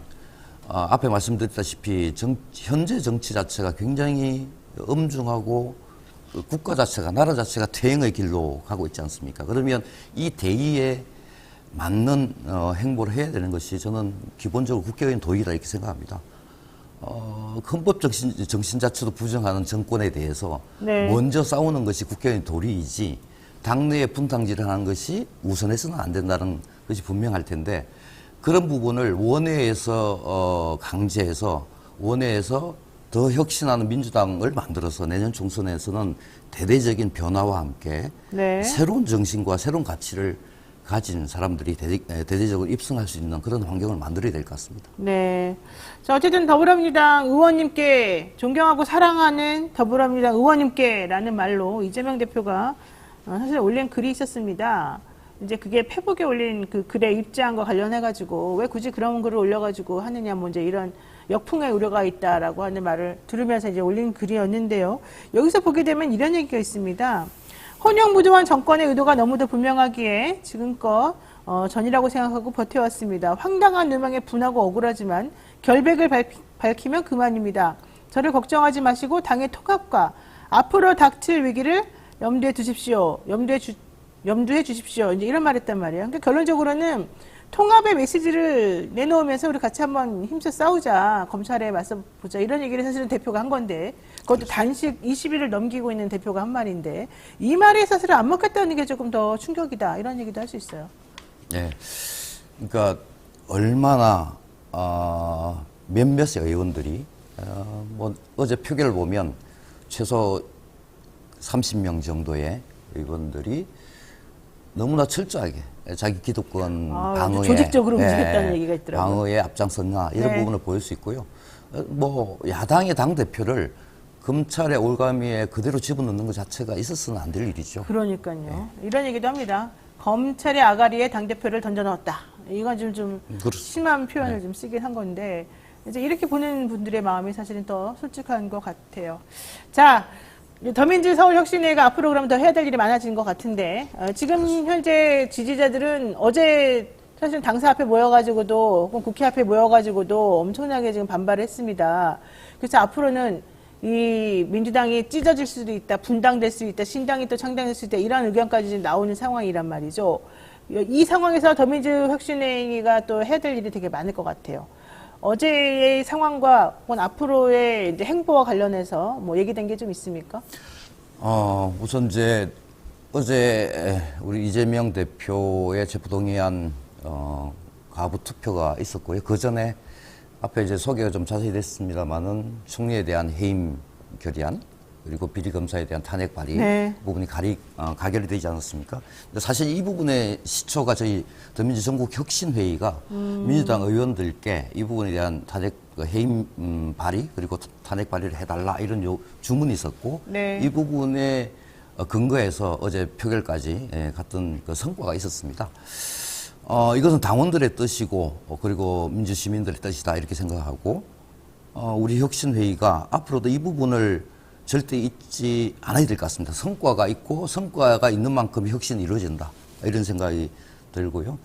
앞에 말씀드렸다시피 현재 정치 자체가 굉장히 엄중하고 국가 자체가 나라 자체가 퇴행의 길로 가고 있지 않습니까? 그러면 이 대의에 맞는 행보를 해야 되는 것이 저는 기본적으로 국회의원 도의다 이렇게 생각합니다. 헌법 정신 자체도 부정하는 정권에 대해서 먼저 싸우는 것이 국회의원 도리이지 당내에 분탕질을 하는 것이 우선해서는 안 된다는 것이 분명할 텐데 그런 부분을 원외에서 강제해서 원외에서 더 혁신하는 민주당을 만들어서 내년 총선에서는 대대적인 변화와 함께 새로운 정신과 새로운 가치를 가진 사람들이 대대적으로 입성할 수 있는 그런 환경을 만들어야 될 것 같습니다. 네. 자, 어쨌든 더불어민주당 의원님께 존경하고 사랑하는 더불어민주당 의원님께라는 말로 이재명 대표가 사실 올린 글이 있었습니다. 이제 그게 페북에 올린 그 글의 입장과 관련해가지고 왜 굳이 그런 글을 올려가지고 하느냐, 뭐 이제 이런 역풍의 우려가 있다라고 하는 말을 들으면서 이제 올린 글이었는데요. 여기서 보게 되면 이런 얘기가 있습니다. 혼용무도한 정권의 의도가 너무도 분명하기에 지금껏 전이라고 생각하고 버텨왔습니다. 황당한 누명에 분하고 억울하지만 결백을 밝히면 그만입니다. 저를 걱정하지 마시고 당의 통합과 앞으로 닥칠 위기를 염두해 두십시오. 염두해 주십시오. 이제 이런 말 했단 말이에요. 그러니까 결론적으로는 통합의 메시지를 내놓으면서 우리 같이 한번 힘써 싸우자. 검찰에 맞서보자. 이런 얘기를 사실은 대표가 한 건데, 그것도 단식 20일을 넘기고 있는 대표가 한 말인데, 이 말이 사실은 안 먹혔다는 게 조금 더 충격이다. 이런 얘기도 할 수 있어요. 예. 그러니까 얼마나 몇몇의 의원들이 뭐 어제 표결을 보면 최소 30명 정도의 의원들이 너무나 철저하게 자기 기득권 방어에 조직적으로 움직였다는 얘기가 있더라고요. 방어에 앞장섰나 이런 네. 부분을 보일 수 있고요. 뭐 야당의 당 대표를 검찰의 올가미에 그대로 집어넣는 것 자체가 있었으면 안 될 일이죠. 그러니까요. 이런 얘기도 합니다. 검찰의 아가리에 당대표를 던져 넣었다. 이건 좀 그렇습니다. 심한 표현을 좀 쓰긴 한 건데, 이제 이렇게 보는 분들의 마음이 사실은 더 솔직한 것 같아요. 자, 더민주 서울혁신회가 앞으로 그럼 더 해야 될 일이 많아진 것 같은데, 지금 현재 지지자들은 어제 사실 당사 앞에 모여가지고도, 혹은 국회 앞에 모여가지고도 엄청나게 지금 반발을 했습니다. 그래서 앞으로는 이 민주당이 찢어질 수도 있다, 분당될 수 있다, 신당이 또 창당될 수 있다, 이런 의견까지 지금 나오는 상황이란 말이죠. 이 상황에서 더민주 혁신회가 또 해야 될 일이 되게 많을 것 같아요. 어제의 상황과 혹은 앞으로의 이제 행보와 관련해서 뭐 얘기된 게 좀 있습니까? 우선 이제 어제 우리 이재명 대표의 체포동의안 가부 투표가 있었고요. 그 전에 앞에 이제 소개가 좀 자세히 됐습니다만은 총리에 대한 해임 결의안 그리고 비리검사에 대한 탄핵 발의 네. 부분이 가결이 되지 않았습니까? 근데 사실 이 부분의 시초가 저희 더민주 전국혁신회의가 민주당 의원들께 이 부분에 대한 탄핵 해임 발의 그리고 탄핵 발의를 해달라 이런 주문이 있었고 네. 이 부분에 근거해서 어제 표결까지 갔던 그 성과가 있었습니다. 이것은 당원들의 뜻이고 그리고 민주시민들의 뜻이다 이렇게 생각하고 우리 혁신회의가 앞으로도 이 부분을 절대 잊지 않아야 될 것 같습니다. 성과가 있고 성과가 있는 만큼 혁신이 이루어진다 이런 생각이 들고요.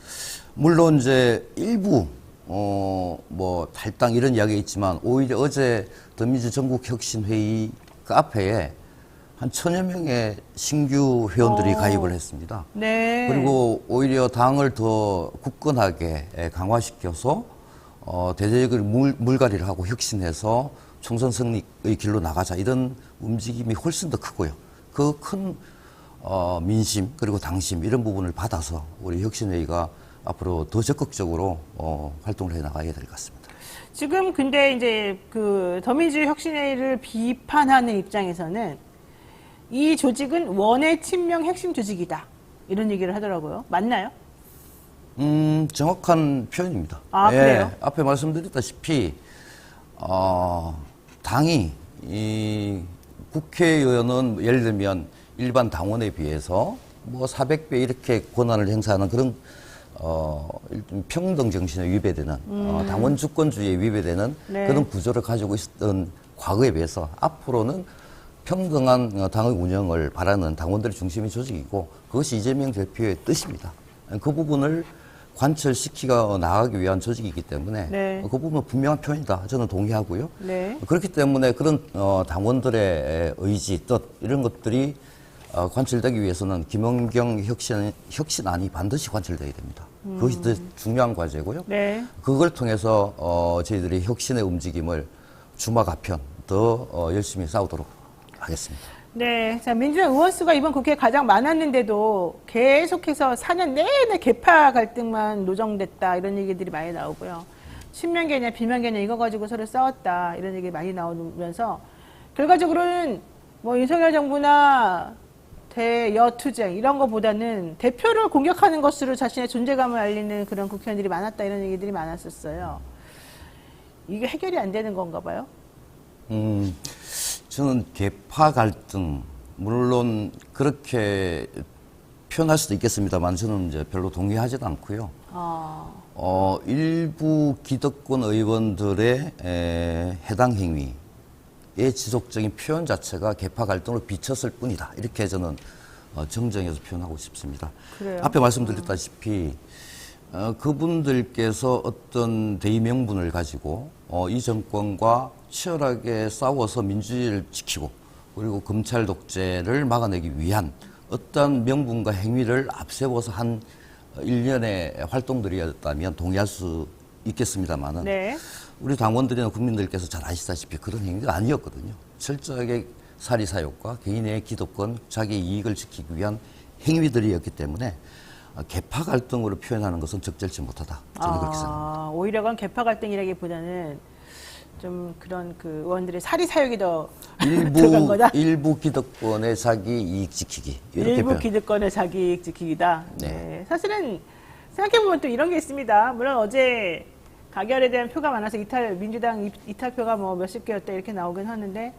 물론 이제 일부 뭐 탈당 이런 이야기가 있지만 오히려 어제 더민주 전국혁신회의 그 앞에 한 1000여 명의 신규 회원들이 가입을 했습니다. 네. 그리고 오히려 당을 더 굳건하게 강화시켜서 대대적으로 물갈이를 하고 혁신해서 총선 승리의 길로 나가자 이런 움직임이 훨씬 더 크고요. 그 큰 민심 그리고 당심 이런 부분을 받아서 우리 혁신회의가 앞으로 더 적극적으로 활동을 해 나가야 될 것 같습니다. 지금 근데 이제 그 더민주 혁신회의를 비판하는 입장에서는 이 조직은 원외 친명 핵심 조직이다 이런 얘기를 하더라고요. 맞나요? 정확한 표현입니다. 아, 그래요? 앞에 말씀드렸다시피 당이 이 국회의원은 예를 들면 일반 당원에 비해서 뭐 400배 이렇게 권한을 행사하는 그런 평등 정신에 위배되는 당원 주권주의에 위배되는 네. 그런 구조를 가지고 있었던 과거에 비해서 앞으로는 평등한 당의 운영을 바라는 당원들의 중심의 조직이고 그것이 이재명 대표의 뜻입니다. 그 부분을 관철시키고 나가기 위한 조직이기 때문에 네. 그 부분은 분명한 표현이다. 저는 동의하고요. 네. 그렇기 때문에 그런 당원들의 의지, 뜻 이런 것들이 관철되기 위해서는 김원경 혁신안이 반드시 관철돼야 됩니다. 그것이 더 중요한 과제고요. 네. 그걸 통해서 저희들이 혁신의 움직임을 주마가편 더 열심히 싸우도록 하겠습니다. 네. 자, 민주당 의원 수가 이번 국회에 가장 많았는데도 계속해서 4년 내내 계파 갈등만 노정됐다 이런 얘기들이 많이 나오고요. 친명 개념, 비명 개념 이거 가지고 서로 싸웠다 이런 얘기 많이 나오면서 결과적으로는 뭐 윤석열 정부나 대여투쟁 이런 거보다는 대표를 공격하는 것으로 자신의 존재감을 알리는 그런 국회의원들이 많았다 이런 얘기들이 많았었어요. 이게 해결이 안 되는 건가 봐요? 저는 계파 갈등 물론 그렇게 표현할 수도 있겠습니다만 저는 이제 별로 동의하지도 않고요. 일부 기득권 의원들의 해당 행위의 지속적인 표현 자체가 계파 갈등으로 비쳤을 뿐이다. 이렇게 저는 정정해서 표현하고 싶습니다. 그래요? 앞에 말씀드렸다시피 그분들께서 어떤 대의 명분을 가지고 이 정권과 치열하게 싸워서 민주주의를 지키고 그리고 검찰 독재를 막아내기 위한 어떤 명분과 행위를 앞세워서 한 일련의 활동들이었다면 동의할 수 있겠습니다만은 네. 우리 당원들이나 국민들께서 잘 아시다시피 그런 행위가 아니었거든요. 철저하게 사리사욕과 개인의 기득권, 자기 이익을 지키기 위한 행위들이었기 때문에 계파 갈등으로 표현하는 것은 적절치 못하다. 저는 그렇게 생각합니다. 오히려 그건 계파 갈등이라기보다는 좀 그런 그 의원들의 사리사욕이 더 들어간 거다. 일부 기득권의 자기 이익 지키기. 이렇게 일부 표현. 기득권의 자기 이익 지키기다. 네. 네. 사실은 생각해보면 또 이런 게 있습니다. 물론 어제 가결에 대한 표가 많아서 민주당 이탈표가 뭐 몇십 개였다 이렇게 나오긴 하는데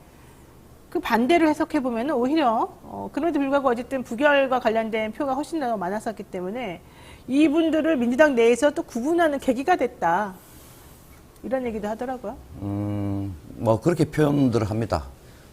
그 반대로 해석해보면 오히려 그럼에도 불구하고 어쨌든 부결과 관련된 표가 훨씬 더 많았었기 때문에 이분들을 민주당 내에서 또 구분하는 계기가 됐다. 이런 얘기도 하더라고요. 뭐 그렇게 표현들을 합니다.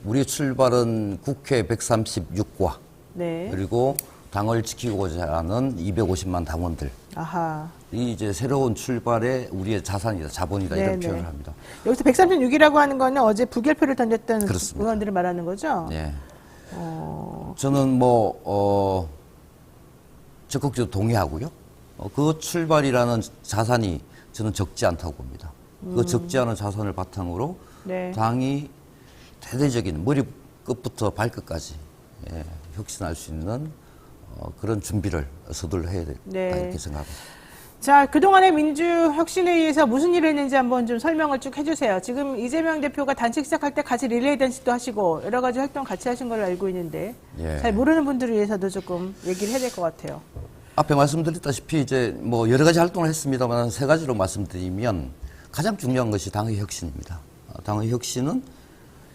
우리의 출발은 국회 136과 네. 그리고 당을 지키고자 하는 250만 당원들. 아하. 이 이제 새로운 출발의 우리의 자산이다, 자본이다 이런 네네. 표현을 합니다. 여기서 136이라고 하는 거는 어제 부결표를 던졌던 그렇습니다. 의원들을 말하는 거죠? 네. 저는 적극적으로 동의하고요. 그 출발이라는 자산이 저는 적지 않다고 봅니다. 그 적지 않은 자산을 바탕으로 네. 당이 대대적인 머리끝부터 발끝까지 혁신할 수 있는 그런 준비를 서둘러 해야 되겠다 네. 이렇게 생각합니다. 자, 그동안의 민주혁신회의에서 무슨 일을 했는지 한번 좀 설명을 쭉 해주세요. 지금 이재명 대표가 단식 시작할 때 같이 릴레이 단식도 하시고 여러 가지 활동 같이 하신 걸로 알고 있는데 예. 잘 모르는 분들을 위해서도 조금 얘기를 해야 될 것 같아요. 앞에 말씀드렸다시피 이제 뭐 여러 가지 활동을 했습니다만 세 가지로 말씀드리면 가장 중요한 것이 당의 혁신입니다. 당의 혁신은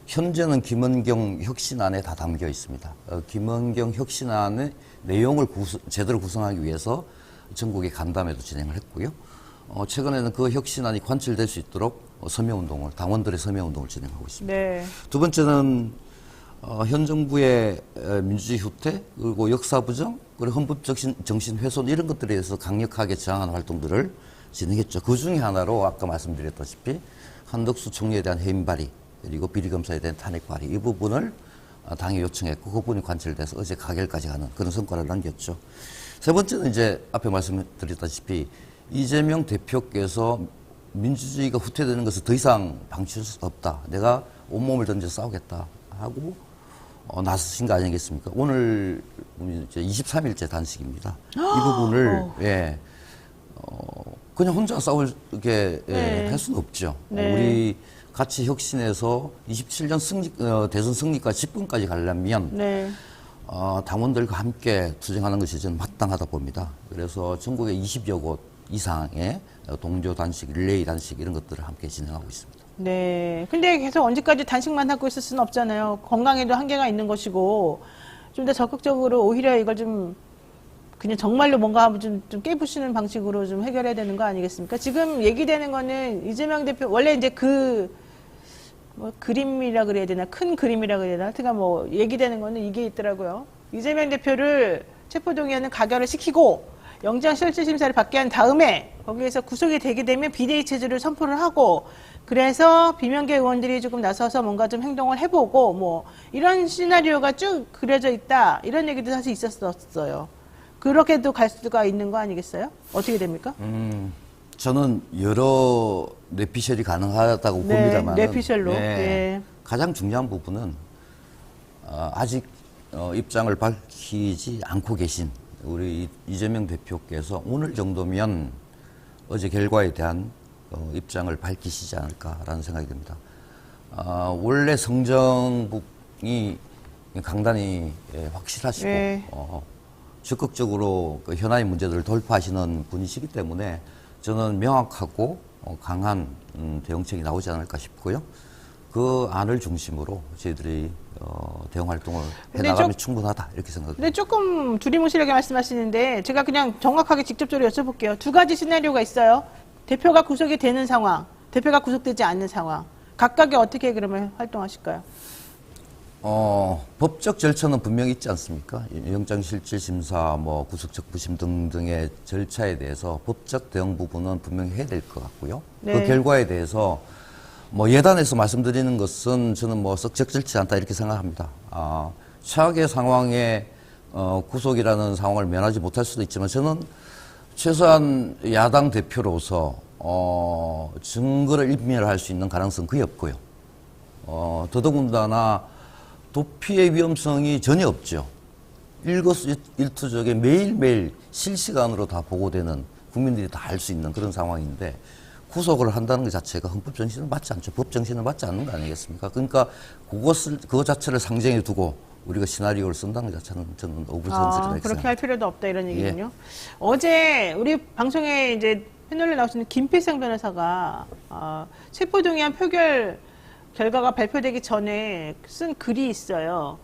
현재는 김은경 혁신안에 다 담겨 있습니다. 김은경 혁신안의 내용을 제대로 구성하기 위해서 전국의 간담회도 진행을 했고요. 최근에는 그 혁신안이 관철될 수 있도록 당원들의 서명운동을 진행하고 있습니다. 네. 두 번째는 현 정부의 민주주의 후퇴 그리고 역사 부정 그리고 헌법 정신 훼손 이런 것들에 대해서 강력하게 저항하는 활동들을 진행했죠. 그 중에 하나로 아까 말씀드렸다시피 한덕수 총리에 대한 해임 발의 그리고 비리검사에 대한 탄핵 발의 이 부분을 당에 요청했고 그 부분이 관철돼서 어제 가결까지 가는 그런 성과를 남겼죠. 세 번째는 이제 앞에 말씀드렸다시피 이재명 대표께서 민주주의가 후퇴되는 것을 더 이상 방치할 수 없다. 내가 온몸을 던져 싸우겠다 하고 나서신 거 아니겠습니까? 오늘 이제 23일째 단식입니다. 이 부분을 그냥 혼자 싸우게 할 수는 없죠. 네. 우리 같이 혁신해서 27년 대선 승리까지 10분까지 가려면 네. 당원들과 함께 투쟁하는 것이 저는 마땅하다 봅니다. 그래서 전국에 20여 곳 이상의 동조 단식, 릴레이 단식 이런 것들을 함께 진행하고 있습니다. 네. 근데 계속 언제까지 단식만 하고 있을 수는 없잖아요. 건강에도 한계가 있는 것이고 좀 더 적극적으로 오히려 이걸 좀 그냥 정말로 뭔가 좀 깨부시는 방식으로 좀 해결해야 되는 거 아니겠습니까? 지금 얘기되는 거는 이재명 대표 원래 이제 그림이라 그래야 되나 큰 그림이라 그래야 되나 하여튼 뭐 얘기되는 거는 이게 있더라고요. 이재명 대표를 체포동의안은 가결을 시키고 영장실질심사를 받게 한 다음에 거기에서 구속이 되게 되면 비대위 체제를 선포를 하고 그래서 비명계 의원들이 조금 나서서 뭔가 좀 행동을 해보고 뭐 이런 시나리오가 쭉 그려져 있다 이런 얘기도 사실 있었어요. 그렇게도 갈 수가 있는 거 아니겠어요? 어떻게 됩니까? 저는 여러 뇌피셜이 가능하다고 네, 봅니다만 뇌피셜로. 예. 가장 중요한 부분은 아직 입장을 밝히지 않고 계신 우리 이재명 대표께서 오늘 정도면 어제 결과에 대한 입장을 밝히시지 않을까라는 생각이 듭니다. 원래 성정북이 강단이 확실하시고 네. 적극적으로 그 현안의 문제들을 돌파하시는 분이시기 때문에 저는 명확하고 강한 대응책이 나오지 않을까 싶고요. 그 안을 중심으로 저희들이 대응 활동을 근데 해나가면 충분하다 이렇게 생각합니다. 근데 조금 두리뭉실하게 말씀하시는데 제가 그냥 정확하게 직접적으로 여쭤볼게요. 두 가지 시나리오가 있어요. 대표가 구속이 되는 상황, 대표가 구속되지 않는 상황. 각각이 어떻게 그러면 활동하실까요? 법적 절차는 분명히 있지 않습니까? 영장실질심사, 뭐 구속적부심 등등의 절차에 대해서 법적 대응 부분은 분명히 해야 될 것 같고요. 네. 그 결과에 대해서 뭐 예단해서 말씀드리는 것은 저는 뭐 썩 적절치 않다 이렇게 생각합니다. 최악의 상황에 구속이라는 상황을 면하지 못할 수도 있지만 저는 최소한 야당 대표로서 증거를 인멸할 수 있는 가능성은 거의 없고요. 더더군다나 도피의 위험성이 전혀 없죠. 일거수일투족에 매일매일 실시간으로 다 보고되는 국민들이 다 알 수 있는 그런 상황인데 구속을 한다는 것 자체가 헌법 정신은 맞지 않죠. 법 정신은 맞지 않는 거 아니겠습니까? 그러니까 그것 자체를 상정해 두고 우리가 시나리오를 쓴다는 것 자체는 저는 오브센스리다 이렇게 그렇게 할 필요도 없다 이런 얘기군요. 예. 어제 우리 방송에 이제 패널에 나오시는 김필성 변호사가 체포동의안 표결 결과가 발표되기 전에 쓴 글이 있어요.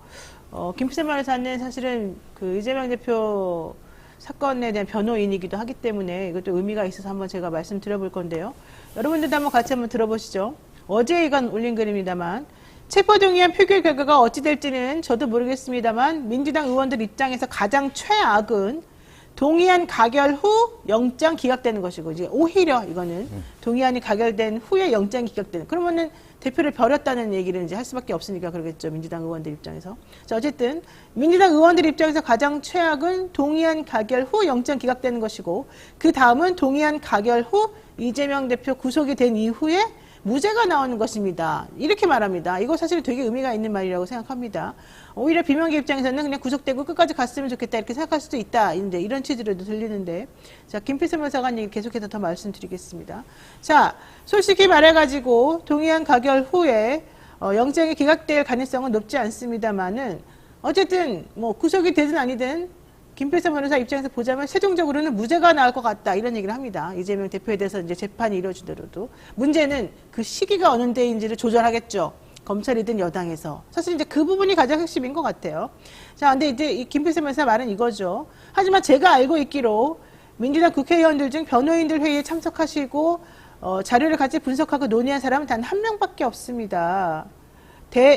김필성 변호사는 사실은 그 이재명 대표 사건에 대한 변호인이기도 하기 때문에 이것도 의미가 있어서 한번 제가 말씀드려볼 건데요. 여러분들도 한번 같이 한번 들어보시죠. 어제 이건 올린 글입니다만 체포동의안 표결 결과가 어찌 될지는 저도 모르겠습니다만 민주당 의원들 입장에서 가장 최악은 동의안 가결 후 영장 기각되는 것이고 이제 오히려 이거는 동의안이 가결된 후에 영장이 기각되는 그러면은 대표를 버렸다는 얘기를 이제 할 수밖에 없으니까 그러겠죠. 민주당 의원들 입장에서. 자, 어쨌든 민주당 의원들 입장에서 가장 최악은 동의안 가결 후 영장 기각되는 것이고 그 다음은 동의안 가결 후 이재명 대표 구속이 된 이후에 무죄가 나오는 것입니다. 이렇게 말합니다. 이거 사실 되게 의미가 있는 말이라고 생각합니다. 오히려 비명계 입장에서는 그냥 구속되고 끝까지 갔으면 좋겠다 이렇게 생각할 수도 있다. 이런 취지로도 들리는데 자, 김필성 변호사가 얘기 계속해서 더 말씀드리겠습니다. 자, 솔직히 말해가지고 동의안 가결 후에 영장이 기각될 가능성은 높지 않습니다만은 어쨌든 뭐 구속이 되든 아니든 김필성 변호사 입장에서 보자면 최종적으로는 무죄가 나올 것 같다 이런 얘기를 합니다. 이재명 대표에 대해서 이제 재판이 이루어지더라도 문제는 그 시기가 어느 때인지를 조절하겠죠. 검찰이든 여당에서 사실 이제 그 부분이 가장 핵심인 것 같아요. 자, 근데 이제 이 김필성 변호사 말은 이거죠. 하지만 제가 알고 있기로 민주당 국회의원들 중 변호인들 회의에 참석하시고 자료를 같이 분석하고 논의한 사람은 단 한 명밖에 없습니다.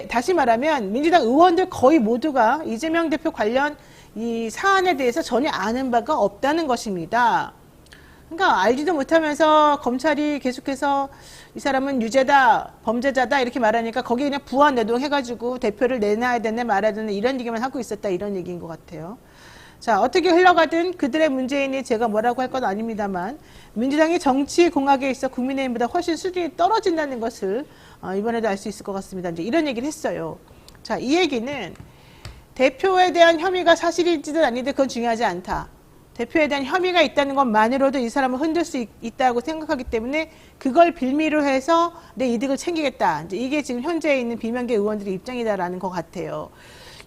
다시 말하면 민주당 의원들 거의 모두가 이재명 대표 관련 이 사안에 대해서 전혀 아는 바가 없다는 것입니다. 그러니까 알지도 못하면서 검찰이 계속해서 이 사람은 유죄다, 범죄자다 이렇게 말하니까 거기에 그냥 부안 내동해가지고 대표를 내놔야 되네 말아야 되네 이런 얘기만 하고 있었다 이런 얘기인 것 같아요. 자, 어떻게 흘러가든 그들의 문제인이 제가 뭐라고 할 건 아닙니다만 민주당이 정치 공학에 있어 국민의힘보다 훨씬 수준이 떨어진다는 것을 이번에도 알 수 있을 것 같습니다. 이제 이런 얘기를 했어요. 자, 이 얘기는 대표에 대한 혐의가 사실일지든 아니든 그건 중요하지 않다. 대표에 대한 혐의가 있다는 것만으로도 이 사람을 흔들 수 있다고 생각하기 때문에 그걸 빌미로 해서 내 이득을 챙기겠다. 이제 이게 지금 현재 있는 비명계 의원들의 입장이다라는 것 같아요.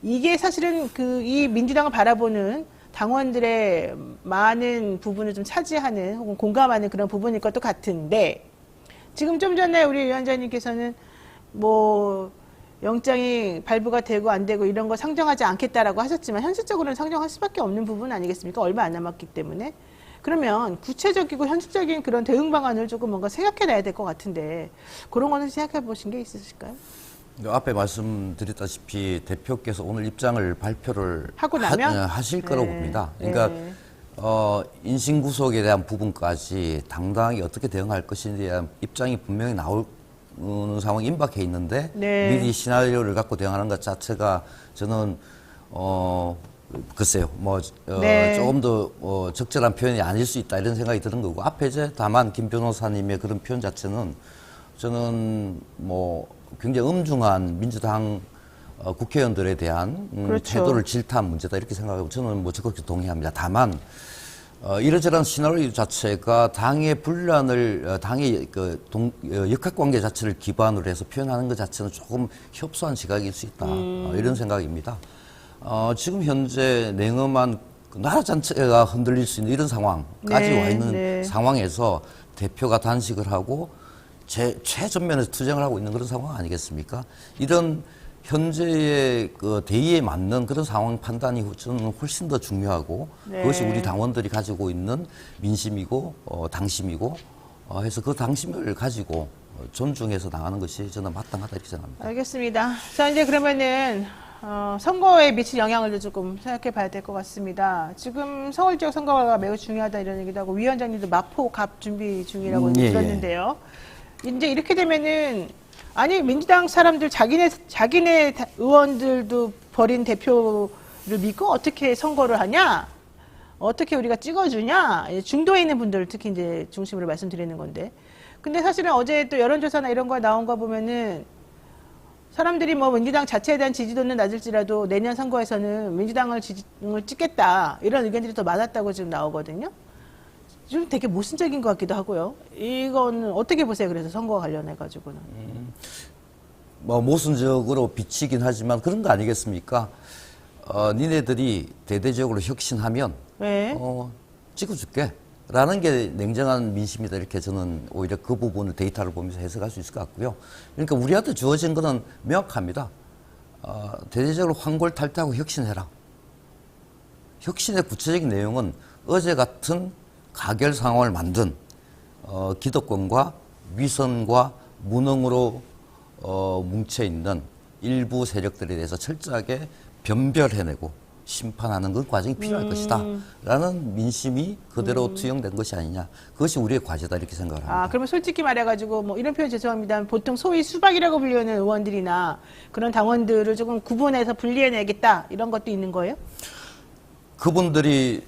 이게 사실은 이 민주당을 바라보는 당원들의 많은 부분을 좀 차지하는 혹은 공감하는 그런 부분일 것도 같은데 지금 좀 전에 우리 위원장님께서는 뭐 영장이 발부가 되고 안 되고 이런 거 상정하지 않겠다라고 하셨지만 현실적으로는 상정할 수밖에 없는 부분 아니겠습니까? 얼마 안 남았기 때문에. 그러면 구체적이고 현실적인 그런 대응 방안을 조금 뭔가 생각해놔야 될 것 같은데 그런 거는 생각해 보신 게 있으실까요? 앞에 말씀드렸다시피 대표께서 오늘 입장을 발표를 하고 나면? 하실 거라고 네. 봅니다. 그러니까 네. 인신구속에 대한 부분까지 당당하게 어떻게 대응할 것인지에 대한 입장이 분명히 나올 상황이 임박해 있는데 네. 미리 시나리오를 갖고 대응하는 것 자체가 저는 글쎄요 네. 조금 더 적절한 표현이 아닐 수 있다 이런 생각이 드는 거고 앞에 이제 다만 김 변호사님의 그런 표현 자체는 저는 뭐 굉장히 엄중한 민주당 국회의원들에 대한 그렇죠. 태도를 질타한 문제다 이렇게 생각하고 저는 뭐 적극적으로 동의합니다. 다만 이러저러한 시나리오 자체가 당의 분란을 당의 역학관계 자체를 기반으로 해서 표현하는 것 자체는 조금 협소한 시각일 수 있다 이런 생각입니다. 지금 현재 냉엄한 나라 전체가 흔들릴 수 있는 이런 상황까지 네, 와 있는 네. 상황에서 대표가 단식을 하고 최전면에서 투쟁을 하고 있는 그런 상황 아니겠습니까? 이런 현재의 그 대의에 맞는 그런 상황 판단이 저는 훨씬 더 중요하고 네. 그것이 우리 당원들이 가지고 있는 민심이고 당심이고 해서 그 당심을 가지고 존중해서 나가는 것이 저는 마땅하다 이렇게 생각합니다. 알겠습니다. 자, 이제 그러면은 선거에 미칠 영향을 조금 생각해 봐야 될 것 같습니다. 지금 서울 지역 선거가 매우 중요하다 이런 얘기도 하고 위원장님도 마포 갑 준비 중이라고 예, 들었는데요. 이제 이렇게 되면은 아니 민주당 사람들 자기네 의원들도 버린 대표를 믿고 어떻게 선거를 하냐? 어떻게 우리가 찍어주냐? 중도에 있는 분들 특히 이제 중심으로 말씀드리는 건데. 근데 사실은 어제 또 여론조사나 이런 거 나온 거 보면은 사람들이 뭐 민주당 자체에 대한 지지도는 낮을지라도 내년 선거에서는 민주당을 찍겠다 이런 의견들이 더 많았다고 지금 나오거든요. 좀 되게 모순적인 것 같기도 하고요. 이거는 어떻게 보세요? 그래서 선거와 관련해 가지고는. 뭐 모순적으로 비치긴 하지만 그런 거 아니겠습니까? 니네들이 대대적으로 혁신하면 왜? 찍어줄게. 라는 게 냉정한 민심이다. 이렇게 저는 오히려 그 부분을 데이터를 보면서 해석할 수 있을 것 같고요. 그러니까 우리한테 주어진 거는 명확합니다. 대대적으로 황골탈퇴하고 혁신해라. 혁신의 구체적인 내용은 어제 같은 가결 상황을 만든 기득권과 위선과 무능으로 뭉쳐있는 일부 세력들에 대해서 철저하게 변별해내고 심판하는 그 과정이 필요할 것이다 라는 민심이 그대로 투영된 것이 아니냐. 그것이 우리의 과제다 이렇게 생각을 합니다. 그러면 솔직히 말해가지고 뭐 이런 표현 죄송합니다. 보통 소위 수박이라고 불리는 의원들이나 그런 당원들을 조금 구분해서 분리해내겠다 이런 것도 있는 거예요? 그분들이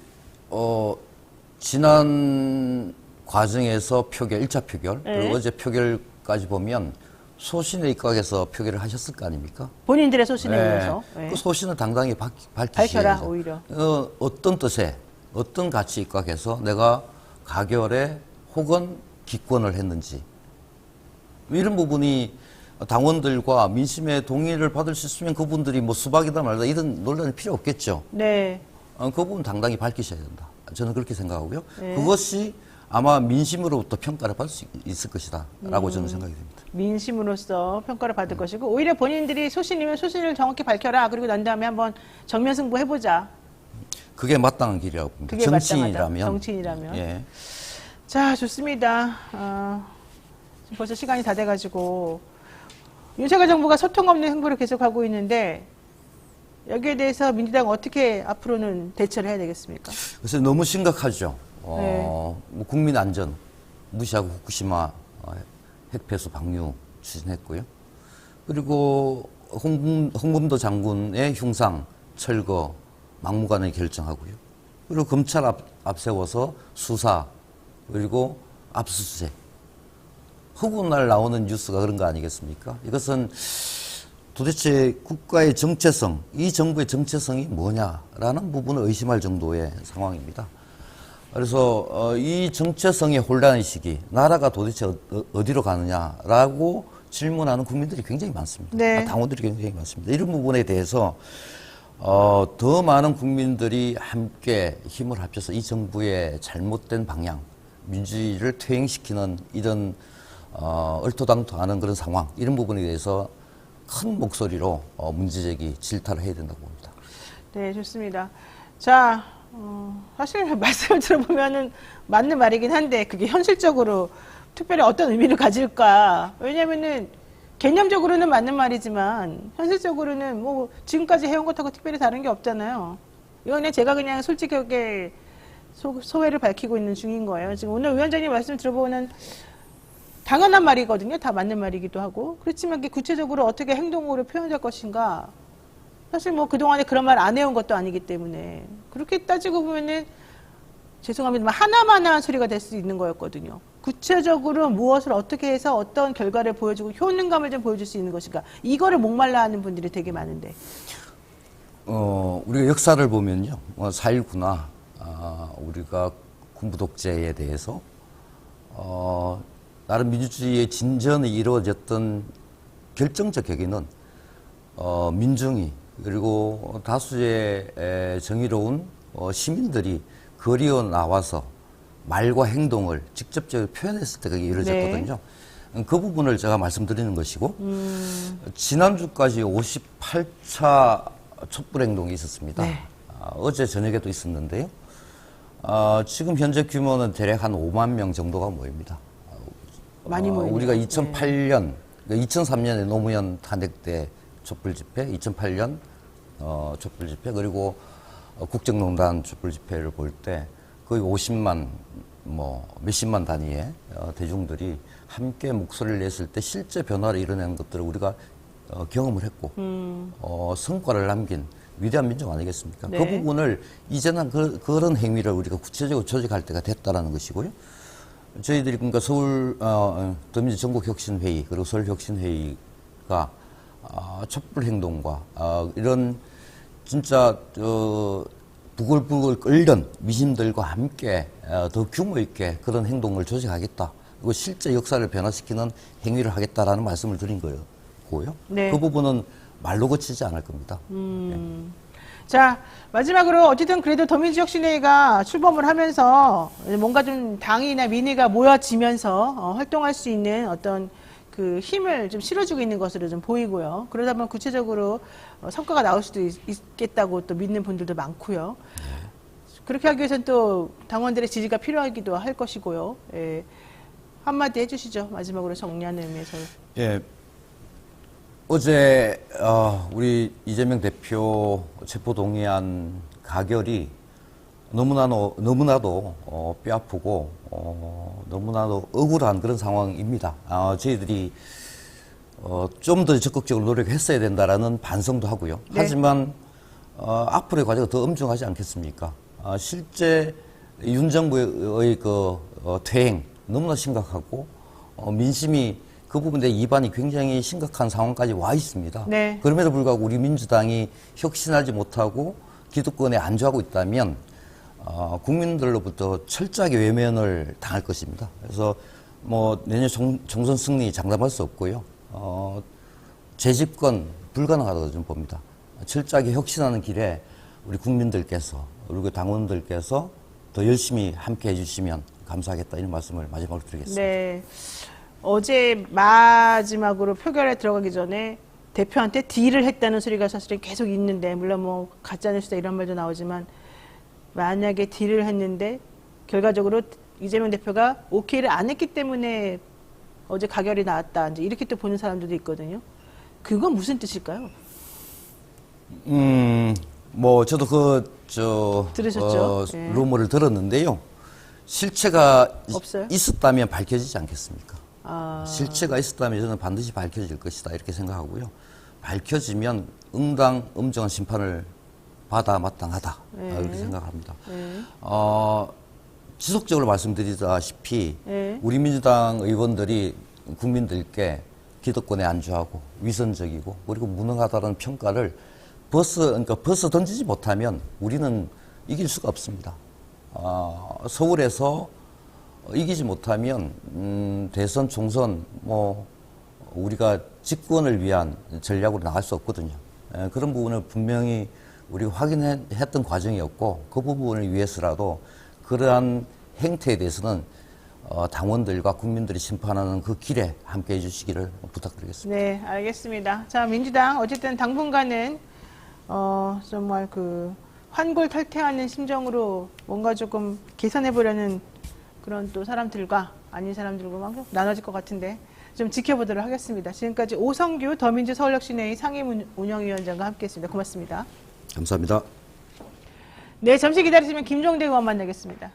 지난 과정에서 표결, 1차 표결, 네. 그리고 어제 표결까지 보면 소신에 입각해서 표결을 하셨을 거 아닙니까? 본인들의 소신에 네. 의해서. 네. 그 소신을 당당히 밝히셔야죠. 밝혀라, 오히려. 어떤 뜻에, 어떤 가치에 입각해서 내가 가결에 혹은 기권을 했는지. 이런 부분이 당원들과 민심의 동의를 받을 수 있으면 그분들이 뭐 수박이다 말다 이런 논란이 필요 없겠죠. 네. 그 부분 당당히 밝히셔야 된다. 저는 그렇게 생각하고요. 네. 그것이 아마 민심으로부터 평가를 받을 수 있을 것이다. 라고 저는 생각이 됩니다. 민심으로서 평가를 받을 것이고 오히려 본인들이 소신이면 소신을 정확히 밝혀라. 그리고 난 다음에 한번 정면 승부 해보자. 그게 마땅한 길이라고 봅니다. 그게 정치인이라면. 마땅하다. 정치인이라면. 예. 자, 좋습니다. 지금 벌써 시간이 다 돼가지고 윤석열 정부가 소통 없는 행보를 계속하고 있는데 여기에 대해서 민주당 어떻게 앞으로는 대처를 해야 되겠습니까? 그래서 너무 심각하죠. 네. 뭐 국민 안전 무시하고 후쿠시마 핵폐수 방류 추진했고요. 그리고 홍범도 장군의 흉상 철거 막무가내 결정하고요. 그리고 검찰 앞세워서 수사 그리고 압수수색. 허구날 나오는 뉴스가 그런 거 아니겠습니까? 이것은 도대체 국가의 정체성, 이 정부의 정체성이 뭐냐라는 부분을 의심할 정도의 상황입니다. 그래서 이 정체성의 혼란의 시기, 나라가 도대체 어디로 가느냐라고 질문하는 국민들이 굉장히 많습니다. 네. 당원들이 굉장히 많습니다. 이런 부분에 대해서 더 많은 국민들이 함께 힘을 합쳐서 이 정부의 잘못된 방향, 민주주의를 퇴행시키는 이런 얼토당토하는 그런 상황, 이런 부분에 대해서 큰 목소리로 문제제기, 질타를 해야 된다고 봅니다. 네, 좋습니다. 자, 사실 말씀을 들어보면은 맞는 말이긴 한데 그게 현실적으로 특별히 어떤 의미를 가질까? 왜냐면은 개념적으로는 맞는 말이지만 현실적으로는 뭐 지금까지 해온 것하고 특별히 다른 게 없잖아요. 이건 그냥 제가 그냥 솔직하게 소회를 밝히고 있는 중인 거예요. 지금 오늘 위원장님 말씀 들어보면 당연한 말이거든요. 다 맞는 말이기도 하고. 그렇지만 그게 구체적으로 어떻게 행동으로 표현될 것인가. 사실 뭐 그동안에 그런 말 안 해온 것도 아니기 때문에. 그렇게 따지고 보면은 죄송합니다만 하나만한 소리가 될 수 있는 거였거든요. 구체적으로 무엇을 어떻게 해서 어떤 결과를 보여주고 효능감을 좀 보여줄 수 있는 것인가. 이거를 목말라 하는 분들이 되게 많은데. 우리가 역사를 보면요. 4.19나 우리가 군부 독재에 대해서 나름 민주주의의 진전이 이루어졌던 결정적 계기는 민중이 그리고 다수의 정의로운 시민들이 거리에 나와서 말과 행동을 직접적으로 표현했을 때 그게 이루어졌거든요. 그 부분을 제가 말씀드리는 것이고 지난주까지 58차 촛불 행동이 있었습니다. 네. 어제 저녁에도 있었는데요. 지금 현재 규모는 대략 한 5만 명 정도가 모입니다. 많이 모이네요. 우리가 2008년, 2003년에 노무현 탄핵 때 촛불 집회, 2008년 촛불 집회, 그리고 국정농단 촛불 집회를 볼 때 거의 50만, 몇십만 단위의 대중들이 함께 목소리를 냈을 때 실제 변화를 이뤄낸 것들을 우리가 경험을 했고 성과를 남긴 위대한 민족 아니겠습니까? 네. 그 부분을 이제는 그런 행위를 우리가 구체적으로 조직할 때가 됐다라는 것이고요. 저희들이 그러니까 서울 더민주 전국혁신회의 그리고 서울혁신회의가 촛불 행동과 이런 진짜 부글부글 끓는 민심들과 함께 더 규모 있게 그런 행동을 조직하겠다. 그리고 실제 역사를 변화시키는 행위를 하겠다라는 말씀을 드린 거고요. 네. 그 부분은 말로 거치지 않을 겁니다. 자, 마지막으로 어쨌든 그래도 더민주혁신회의가 출범을 하면서 뭔가 좀 당이나 민의가 모여지면서 활동할 수 있는 어떤 그 힘을 좀 실어주고 있는 것으로 좀 보이고요. 그러다 보면 구체적으로 성과가 나올 수도 있겠다고 또 믿는 분들도 많고요. 그렇게 하기 위해서는 또 당원들의 지지가 필요하기도 할 것이고요. 예. 한마디 해주시죠. 마지막으로 정리하는 의미에서. 예. 어제 우리 이재명 대표 체포동의안 가결이 너무나도 뼈아프고 너무나도 억울한 그런 상황입니다. 저희들이 좀 더 적극적으로 노력했어야 된다라는 반성도 하고요. 네. 하지만 앞으로의 과정은 더 엄중하지 않겠습니까? 실제 윤 정부의 그 퇴행 너무나 심각하고 민심이 그 부분에 이반이 굉장히 심각한 상황까지 와 있습니다. 네. 그럼에도 불구하고 우리 민주당이 혁신하지 못하고 기득권에 안주하고 있다면 국민들로부터 철저하게 외면을 당할 것입니다. 그래서 내년 총선 승리 장담할 수 없고요. 재집권 불가능하다고 좀 봅니다. 철저하게 혁신하는 길에 우리 국민들께서 그리고 당원들께서 더 열심히 함께 해주시면 감사하겠다 이런 말씀을 마지막으로 드리겠습니다. 네. 어제 마지막으로 표결에 들어가기 전에 대표한테 딜을 했다는 소리가 사실은 계속 있는데, 물론 뭐 가짜뉴스다 이런 말도 나오지만 만약에 딜을 했는데 결과적으로 이재명 대표가 오케이를 안 했기 때문에 어제 가결이 나왔다, 이제 이렇게 또 보는 사람들도 있거든요. 그건 무슨 뜻일까요? 저도 들으셨죠? 네. 루머를 들었는데요. 실체가 없어요? 있었다면 밝혀지지 않겠습니까? 실체가 있었다면 저는 반드시 밝혀질 것이다 이렇게 생각하고요. 밝혀지면 엄정한 심판을 받아 마땅하다 이렇게 생각합니다. 지속적으로 말씀드리다시피 우리 민주당 의원들이 국민들께 기득권에 안주하고 위선적이고 그리고 무능하다는 평가를 벌써 던지지 못하면 우리는 이길 수가 없습니다. 서울에서 이기지 못하면 대선, 총선 우리가 집권을 위한 전략으로 나갈 수 없거든요. 그런 부분을 분명히 우리가 확인했던 과정이었고 그 부분을 위해서라도 그러한 행태에 대해서는 당원들과 국민들이 심판하는 그 길에 함께해 주시기를 부탁드리겠습니다. 네, 알겠습니다. 자, 민주당 어쨌든 당분간은 정말 환골탈태하는 심정으로 뭔가 조금 개선해보려는 그런 또 사람들과 아닌 사람들과 막 나눠질 것 같은데 좀 지켜보도록 하겠습니다. 지금까지 오성규 더민주 서울혁신회의 상임운영위원장과 함께했습니다. 고맙습니다. 감사합니다. 네, 잠시 기다리시면 김종대 의원 만나겠습니다.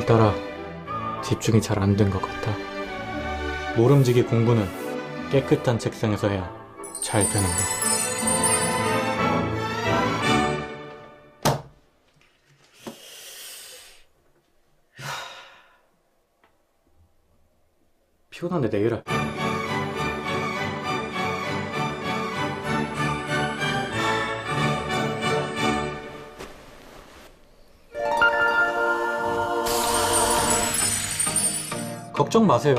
오늘따라 집중이 잘 안 된 것 같아. 모름지기 공부는 깨끗한 책상에서 해야 잘 되는 거. 피곤한데 내일 할. 걱정 마세요.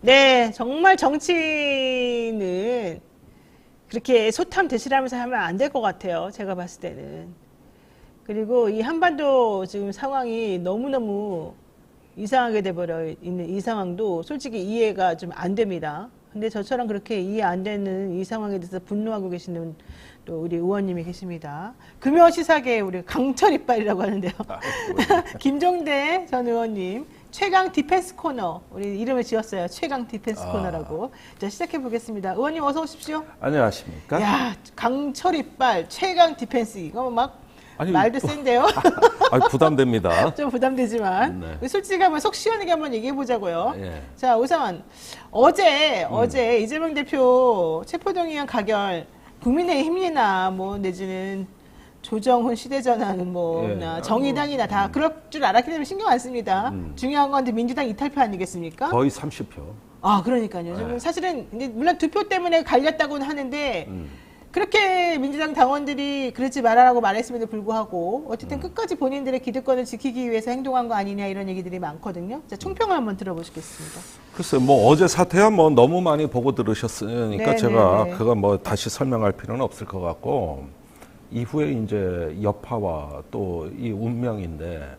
네, 정말 정치는 그렇게 소탐 대실하면서 하면 안 될 것 같아요. 제가 봤을 때는. 그리고 이 한반도 지금 상황이 너무너무 이상하게 돼버려 있는 이 상황도 솔직히 이해가 좀 안 됩니다. 근데 저처럼 그렇게 이해 안 되는 이 상황에 대해서 분노하고 계시는 또 우리 의원님이 계십니다. 금요시사계 우리 강철 이빨이라고 하는데요. 김종대 전 의원님. 최강 디펜스 코너 우리 이름을 지었어요. 최강 디펜스 코너라고. 자, 시작해 보겠습니다. 의원님 어서 오십시오. 안녕하십니까? 야, 강철 이빨 최강 디펜스 이거 막 아니, 말도 센데요. 부담됩니다. 좀 부담되지만 네. 솔직히 한번 속 시원하게 한번 얘기해 보자고요. 예. 자, 우선 어제 이재명 대표 체포동의안 가결 국민의힘이나 뭐 내지는 조정훈 시대전환 뭐나 정의당이나 다 그럴 줄 알았기 때문에 신경 안 씁니다. 중요한 건 민주당 이탈표 아니겠습니까? 거의 30표. 아, 그러니까요. 지금 사실은 이제 물론 투표 때문에 갈렸다고는 하는데 그렇게 민주당 당원들이 그러지 말아라고 말했음에도 불구하고 어쨌든 끝까지 본인들의 기득권을 지키기 위해서 행동한 거 아니냐 이런 얘기들이 많거든요. 자, 총평을 한번 들어보시겠습니다. 글쎄, 뭐 어제 사태야 뭐 너무 많이 보고 들으셨으니까 네, 제가 네, 네. 그거 뭐 다시 설명할 필요는 없을 것 같고, 이후에 이제 여파와 또 이 운명인데,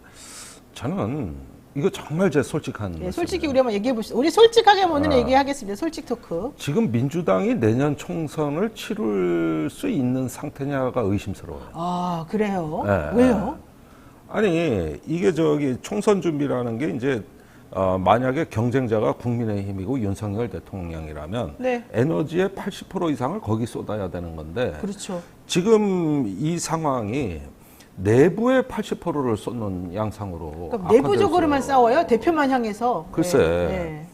저는 이거 정말 제 솔직한 네, 솔직히 말씀이에요. 우리 한번 얘기해 보시죠. 우리 솔직하게 오늘 얘기하겠습니다. 솔직 토크. 지금 민주당이 내년 총선을 치를 수 있는 상태냐가 의심스러워요. 아, 그래요? 네, 왜요? 아니, 이게 총선 준비라는 게 이제 만약에 경쟁자가 국민의힘이고 윤석열 대통령이라면 네. 에너지의 80% 이상을 거기 쏟아야 되는 건데, 그렇죠. 지금 이 상황이 내부의 80%를 쏟는 양상으로 그러니까 내부적으로만 악화됐어요. 싸워요? 대표만 향해서? 글쎄. 네.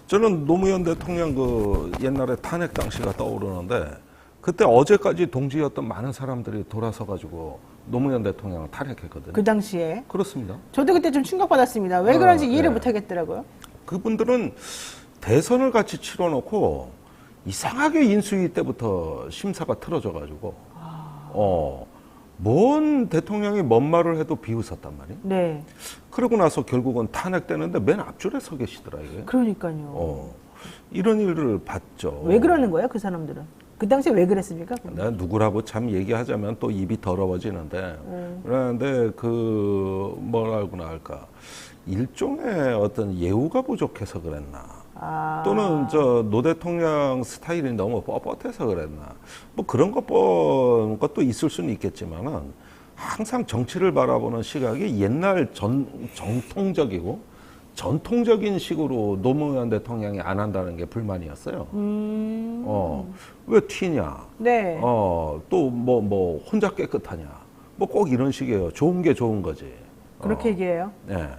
저는 노무현 대통령 그 옛날에 탄핵 당시가 떠오르는데, 그때 어제까지 동지였던 많은 사람들이 돌아서 가지고 노무현 대통령을 탄핵했거든요. 그 당시에. 그렇습니다. 저도 그때 좀 충격받았습니다. 왜 그런지 이해를 네. 못 하겠더라고요. 그분들은 대선을 같이 치러놓고 이상하게 인수위 때부터 심사가 틀어져 가지고 뭔 대통령이 뭔 말을 해도 비웃었단 말이에요. 네. 그러고 나서 결국은 탄핵되는데 맨 앞줄에 서 계시더라 이게. 그러니까요. 이런 일을 봤죠. 왜 그러는 거예요, 그 사람들은? 그 당시에 왜 그랬습니까? 내가 누구라고 참 얘기하자면 또 입이 더러워지는데, 그런데 그 뭐라고나 할까, 일종의 어떤 예우가 부족해서 그랬나, 또는 노 대통령 스타일이 너무 뻣뻣해서 그랬나, 뭐 그런 것도 있을 수는 있겠지만은, 항상 정치를 바라보는 시각이 옛날 정통적이고 전통적인 식으로 노무현 대통령이 안 한다는 게 불만이었어요. 왜 튀냐? 네. 또 뭐 혼자 깨끗하냐? 뭐 꼭 이런 식이에요. 좋은 게 좋은 거지. 그렇게 얘기해요? 네.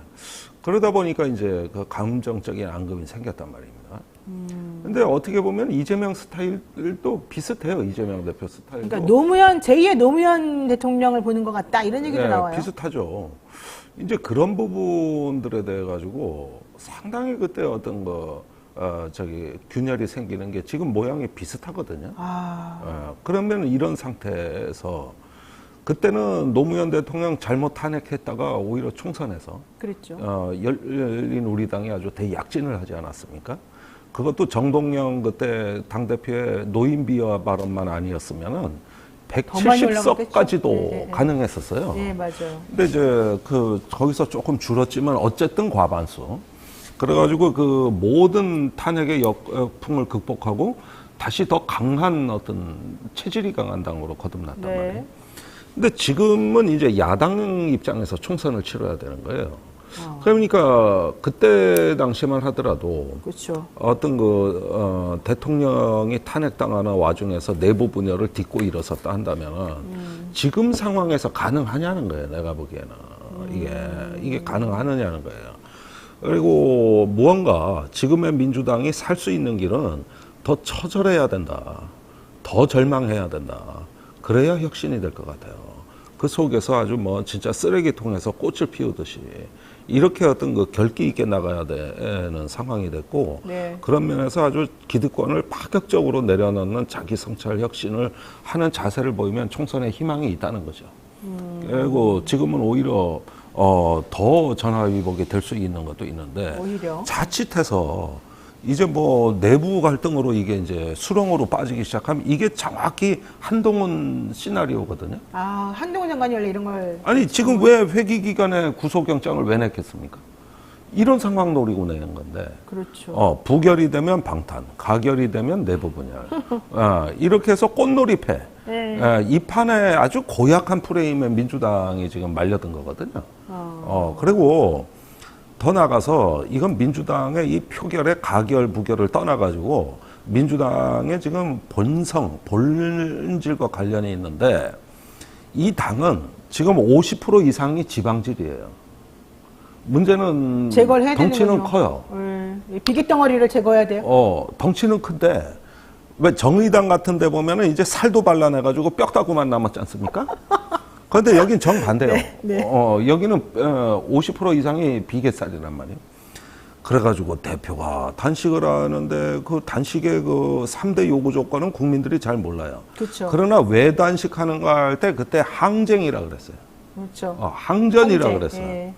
그러다 보니까 이제 그 감정적인 앙금이 생겼단 말입니다. 근데 어떻게 보면 이재명 스타일도 비슷해요. 이재명 대표 스타일도. 그러니까 제2의 노무현 대통령을 보는 것 같다 이런 얘기도 나와요. 비슷하죠. 이제 그런 부분들에 대해 가지고 상당히 그때 어떤 균열이 생기는 게 지금 모양이 비슷하거든요. 그러면 이런 상태에서 그때는 노무현 대통령 잘못 탄핵했다가 오히려 총선에서 그랬죠. 열린 우리당이 아주 대약진을 하지 않았습니까? 그것도 정동영 그때 당대표의 노인 비하 발언만 아니었으면은 170석까지도 네. 가능했었어요. 네, 맞아요. 근데 이제 거기서 조금 줄었지만 어쨌든 과반수. 그래가지고 그 모든 탄핵의 역풍을 극복하고 다시 더 강한 어떤 체질이 강한 당으로 거듭났단 말이에요. 근데 지금은 이제 야당 입장에서 총선을 치러야 되는 거예요. 그러니까 그때 당시만 하더라도 그렇죠. 어떤 대통령이 탄핵당하는 와중에서 내부 분열을 딛고 일어섰다 한다면 지금 상황에서 가능하냐는 거예요. 내가 보기에는 이게 가능하느냐는 거예요. 그리고 무언가 지금의 민주당이 살 수 있는 길은 더 처절해야 된다. 더 절망해야 된다. 그래야 혁신이 될 것 같아요. 그 속에서 아주 뭐 진짜 쓰레기통에서 꽃을 피우듯이 이렇게 어떤 결기 있게 나가야 되는 상황이 됐고 네. 그런 면에서 아주 기득권을 파격적으로 내려놓는 자기 성찰 혁신을 하는 자세를 보이면 총선에 희망이 있다는 거죠. 그리고 지금은 오히려 더 전화위복이 될 수 있는 것도 있는데 오히려 자칫해서 이제 뭐 내부 갈등으로 이게 이제 수렁으로 빠지기 시작하면 이게 정확히 한동훈 시나리오거든요. 아, 한동훈 장관이 원래 이런 걸 아니 지금 왜 회기 기간에 구속영장을 왜 냈겠습니까? 이런 상황 노리고 내는 건데. 그렇죠. 부결이 되면 방탄, 가결이 되면 내부 분열. 이렇게 해서 꽃놀이패. 네. 이 판에 아주 고약한 프레임에 민주당이 지금 말려든 거거든요. 그리고 더 나가서 이건 민주당의 이 표결의 가결, 부결을 떠나가지고 민주당의 지금 본질과 관련이 있는데 이 당은 지금 50% 이상이 지방질이에요. 문제는 제거를 해야 되는 덩치는 거죠. 커요. 비계 덩어리를 제거해야 돼요. 덩치는 큰데 왜 정의당 같은 데 보면은 이제 살도 발라내가지고 뼈다구만 남았지 않습니까? 그런데 여긴 정반대요. 네. 여기는 50% 이상이 비계살이란 말이에요. 그래가지고 대표가 단식을 하는데 그 단식의 그 3대 요구 조건은 국민들이 잘 몰라요. 그렇죠. 그러나 왜 단식하는가 할 때 그때 항쟁이라 그랬어요. 그렇죠. 항전이라 항쟁, 그랬어요. 예.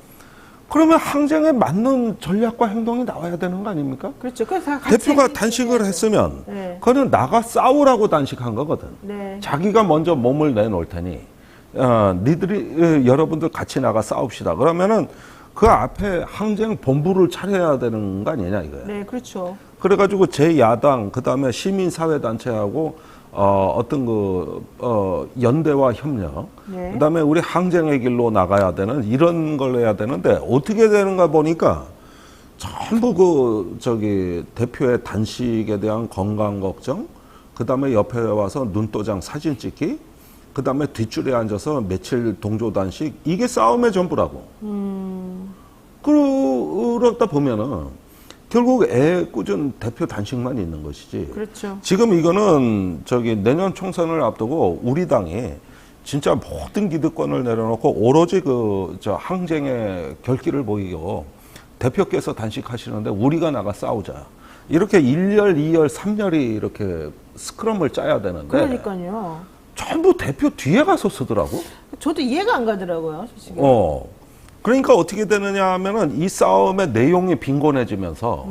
그러면 항쟁에 맞는 전략과 행동이 나와야 되는 거 아닙니까? 그렇죠. 그래서 같이 대표가 단식을 했으면 네. 그거는 나가 싸우라고 단식한 거거든. 네. 자기가 먼저 몸을 내놓을 테니 니들이 여러분들 같이 나가 싸웁시다. 그러면은 그 앞에 항쟁 본부를 차려야 되는 거 아니냐 이거예요. 네, 그렇죠. 그래가지고 제 야당 그다음에 시민사회단체하고 어떤 연대와 협력, 네. 그다음에 우리 항쟁의 길로 나가야 되는 이런 걸 해야 되는데 어떻게 되는가 보니까 전부 대표의 단식에 대한 건강 걱정, 그다음에 옆에 와서 눈도장 사진 찍기, 그다음에 뒷줄에 앉아서 며칠 동조 단식 이게 싸움의 전부라고. 그러다 보면은. 결국 애꿎은 대표 단식만 있는 것이지. 그렇죠. 지금 이거는 내년 총선을 앞두고 우리 당이 진짜 모든 기득권을 내려놓고 오로지 항쟁의 결기를 보이고 대표께서 단식하시는데 우리가 나가 싸우자. 이렇게 1열, 2열, 3열이 이렇게 스크럼을 짜야 되는데. 그러니까요. 전부 대표 뒤에 가서 쓰더라고. 저도 이해가 안 가더라고요, 솔직히. 그러니까 어떻게 되느냐 하면은 이 싸움의 내용이 빈곤해지면서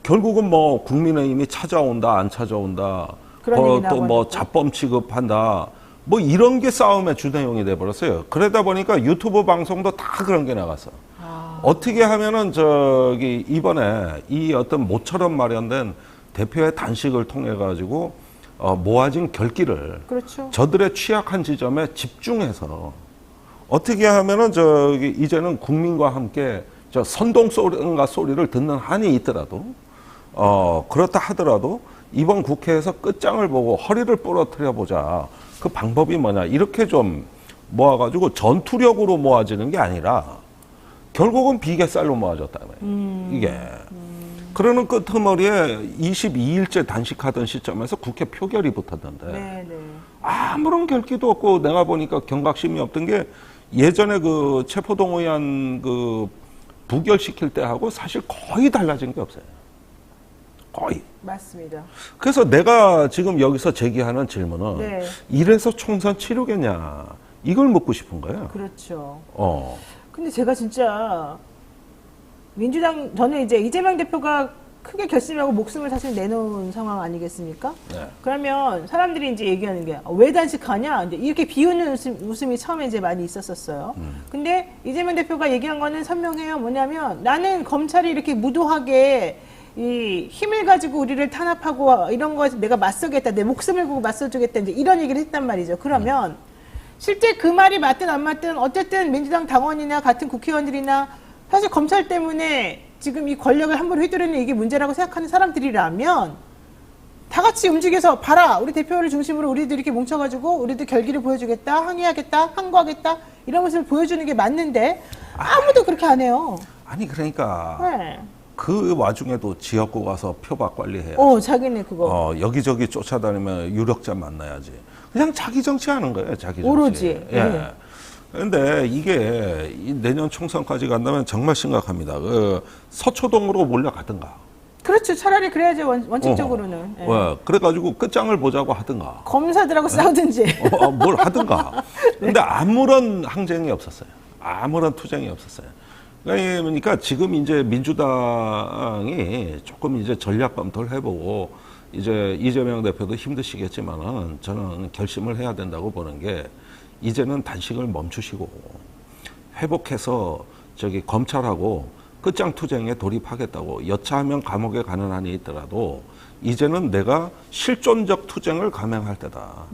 결국은 뭐 국민의힘이 찾아온다 안 찾아온다 또 뭐 잡범 취급한다 뭐 이런 게 싸움의 주내용이 돼버렸어요. 그러다 보니까 유튜브 방송도 다 그런 게 나갔어. 어떻게 하면은 이번에 이 어떤 모처럼 마련된 대표의 단식을 통해 가지고 모아진 결기를 그렇죠. 저들의 취약한 지점에 집중해서 어떻게 하면은 이제는 국민과 함께 선동 소리를 듣는 한이 있더라도 그렇다 하더라도 이번 국회에서 끝장을 보고 허리를 부러뜨려 보자. 그 방법이 뭐냐? 이렇게 좀 모아가지고 전투력으로 모아지는 게 아니라 결국은 비계살로 모아졌다는 거예요. 이게. 그러는 끄트머리에 22일째 단식하던 시점에서 국회 표결이 붙었는데 네. 아무런 결기도 없고 내가 보니까 경각심이 없던 게 예전에 체포동의안 부결시킬 때하고 사실 거의 달라진 게 없어요. 거의. 맞습니다. 그래서 내가 지금 여기서 제기하는 질문은 네. 이래서 총선 치르겠냐 이걸 묻고 싶은 거예요. 그렇죠. 근데 제가 진짜 민주당, 저는 이제 이재명 대표가 크게 결심하고 목숨을 사실 내놓은 상황 아니겠습니까? 네. 그러면 사람들이 이제 얘기하는 게 왜 단식하냐? 이제 이렇게 비웃는 웃음이 처음에 이제 많이 있었었어요. 근데 이재명 대표가 얘기한 거는 선명해요. 뭐냐면 나는 검찰이 이렇게 무도하게 이 힘을 가지고 우리를 탄압하고 이런 거에서 내가 맞서겠다. 내 목숨을 걸고 맞서주겠다. 이제 이런 얘기를 했단 말이죠. 그러면 실제 그 말이 맞든 안 맞든 어쨌든 민주당 당원이나 같은 국회의원들이나 사실 검찰 때문에 지금 이 권력을 함부로 휘두르는 이게 문제라고 생각하는 사람들이라면 다 같이 움직여서 봐라, 우리 대표를 중심으로 우리들 이렇게 뭉쳐가지고 우리도 결기를 보여주겠다, 항의하겠다, 항거하겠다 이런 모습을 보여주는 게 맞는데 아무도 그렇게 안 해요. 아니 그러니까 네. 그 와중에도 지역구 가서 표박 관리해야. 자기네 그거. 여기저기 쫓아다니면 유력자 만나야지. 그냥 자기 정치하는 거예요, 자기 정치. 오로지. 예. 네. 근데 이게 이 내년 총선까지 간다면 정말 심각합니다. 그 서초동으로 몰려가든가. 그렇죠. 차라리 그래야지 원칙적으로는. 예. 그래가지고 끝장을 보자고 하든가. 검사들하고 싸우든지. 뭘 하든가. 근데 아무런 항쟁이 없었어요. 아무런 투쟁이 없었어요. 그러니까 지금 이제 민주당이 조금 이제 전략 검토를 해보고 이제 이재명 대표도 힘드시겠지만은 저는 결심을 해야 된다고 보는 게 이제는 단식을 멈추시고 회복해서 저기 검찰하고 끝장 투쟁에 돌입하겠다고 여차하면 감옥에 가는 한이 있더라도 이제는 내가 실존적 투쟁을 감행할 때다.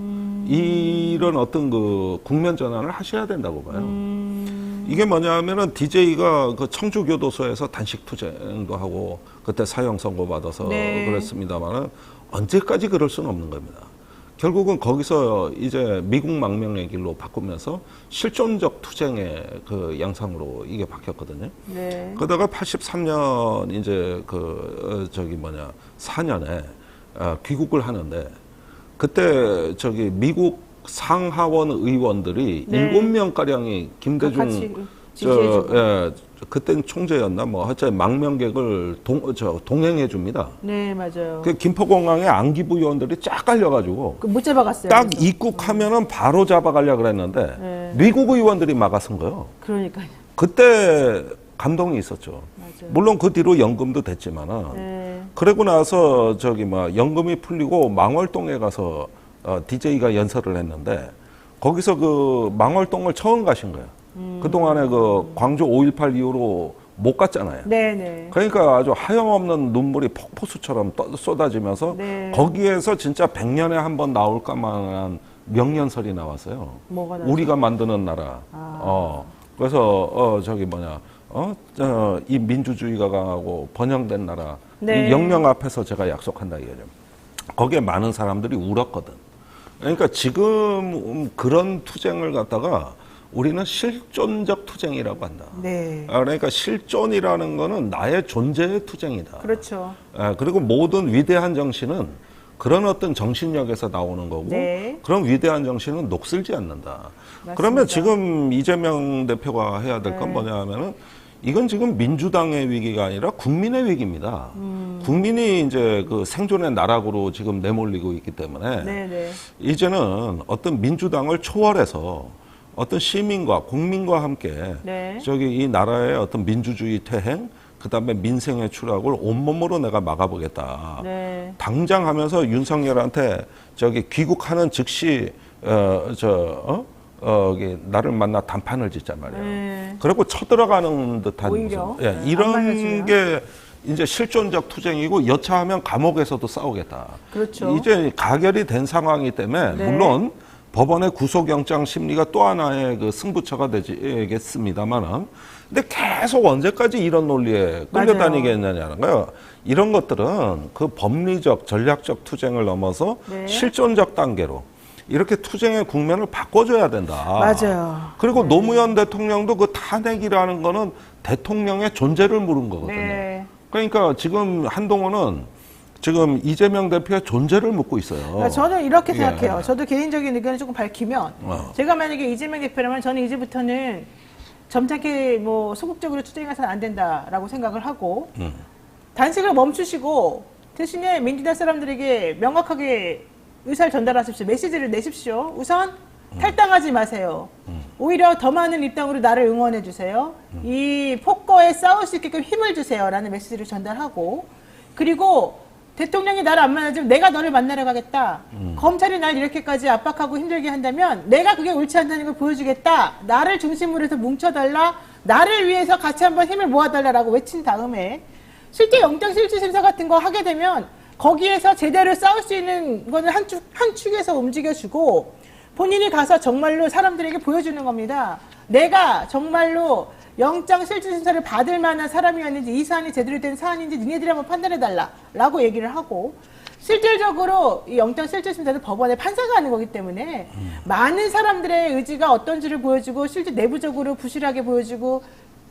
이런 어떤 그 국면 전환을 하셔야 된다고 봐요. 이게 뭐냐면은 DJ가 그 청주교도소에서 단식 투쟁도 하고 그때 사형 선고 받아서 네. 그랬습니다만은 언제까지 그럴 수는 없는 겁니다. 결국은 거기서 이제 미국 망명의 길로 바꾸면서 실존적 투쟁의 그 양상으로 이게 바뀌었거든요. 네. 그러다가 83년 이제 4년에 귀국을 하는데 그때 저기 미국 상하원 의원들이 네. 7명 가량이 김대중 같이 지지해주고. 그땐 총재였나 뭐 하여튼 망명객을 동행해 줍니다. 네, 맞아요. 그 김포공항에 안기부 의원들이 쫙 깔려가지고 못 잡아갔어요. 딱 그래서. 입국하면은 바로 잡아가려 그랬는데 네. 미국 의원들이 막아선 거예요. 그러니까요. 그때 감동이 있었죠. 맞아요. 물론 그 뒤로 연금도 됐지만은 네. 그러고 나서 연금이 풀리고 망월동에 가서 DJ가 연설을 했는데 거기서 그 망월동을 처음 가신 거예요. 그동안에 그 광주 5.18 이후로 못 갔잖아요. 네네. 그러니까 아주 하염없는 눈물이 폭포수처럼 쏟아지면서 네. 거기에서 진짜 100년에 한 번 나올까만한 명연설이 나왔어요. 뭐가 나왔어요? 우리가 만드는 나라. 그래서 이 민주주의가 강하고 번영된 나라. 네. 이 영명 앞에서 제가 약속한다 이거죠. 거기에 많은 사람들이 울었거든. 그러니까 지금 그런 투쟁을 갖다가 우리는 실존적 투쟁이라고 한다. 네. 그러니까 실존이라는 거는 나의 존재의 투쟁이다. 그렇죠. 그리고 모든 위대한 정신은 그런 어떤 정신력에서 나오는 거고 네. 그런 위대한 정신은 녹슬지 않는다. 맞습니다. 그러면 지금 이재명 대표가 해야 될 건 네. 뭐냐 하면은 이건 지금 민주당의 위기가 아니라 국민의 위기입니다. 국민이 이제 그 생존의 나락으로 지금 내몰리고 있기 때문에 네네. 이제는 어떤 민주당을 초월해서 어떤 시민과 국민과 함께 네. 이 나라의 어떤 민주주의 퇴행, 그다음에 민생의 추락을 온몸으로 내가 막아보겠다. 네. 당장 하면서 윤석열한테 귀국하는 즉시 나를 만나 단판을 짓자 말이에요. 네. 그리고 쳐들어가는 듯한 오히려? 모습. 예, 네, 안 이런 만나주면. 게 이제 실존적 투쟁이고 여차하면 감옥에서도 싸우겠다. 그렇죠. 이제 가결이 된 상황이기 때문에 네. 물론 법원의 구속영장 심리가 또 하나의 그 승부처가 되겠습니다만은 근데 계속 언제까지 이런 논리에 끌려다니겠느냐는 거예요. 이런 것들은 그 법리적, 전략적 투쟁을 넘어서 네. 실존적 단계로 이렇게 투쟁의 국면을 바꿔줘야 된다. 맞아요. 그리고 노무현 대통령도 그 탄핵이라는 거는 대통령의 존재를 물은 거거든요. 네. 그러니까 지금 한동훈은 지금 이재명 대표의 존재를 묻고 있어요. 그러니까 저는 이렇게 예. 생각해요. 저도 개인적인 의견을 조금 밝히면 제가 만약에 이재명 대표라면 저는 이제부터는 점잖게 뭐 소극적으로 투쟁해서는 안 된다라고 생각을 하고 단식을 멈추시고 대신에 민주당 사람들에게 명확하게 의사를 전달하십시오. 메시지를 내십시오. 우선 탈당하지 마세요. 오히려 더 많은 입당으로 나를 응원해 주세요. 이 폭거에 싸울 수 있게끔 힘을 주세요. 라는 메시지를 전달하고 그리고 대통령이 나를 안 만나주면 내가 너를 만나러 가겠다. 검찰이 날 이렇게까지 압박하고 힘들게 한다면 내가 그게 옳지 않다는 걸 보여주겠다. 나를 중심으로 해서 뭉쳐달라. 나를 위해서 같이 한번 힘을 모아달라라고 외친 다음에 실제 영장실질심사 같은 거 하게 되면 거기에서 제대로 싸울 수 있는 거는 한 축에서 움직여주고 본인이 가서 정말로 사람들에게 보여주는 겁니다. 내가 정말로 영장 실질심사를 받을 만한 사람이었는지 이 사안이 제대로 된 사안인지 니네들이 한번 판단해달라 라고 얘기를 하고 실질적으로 이 영장 실질심사도 법원의 판사가 하는 거기 때문에 많은 사람들의 의지가 어떤지를 보여주고 실제 내부적으로 부실하게 보여주고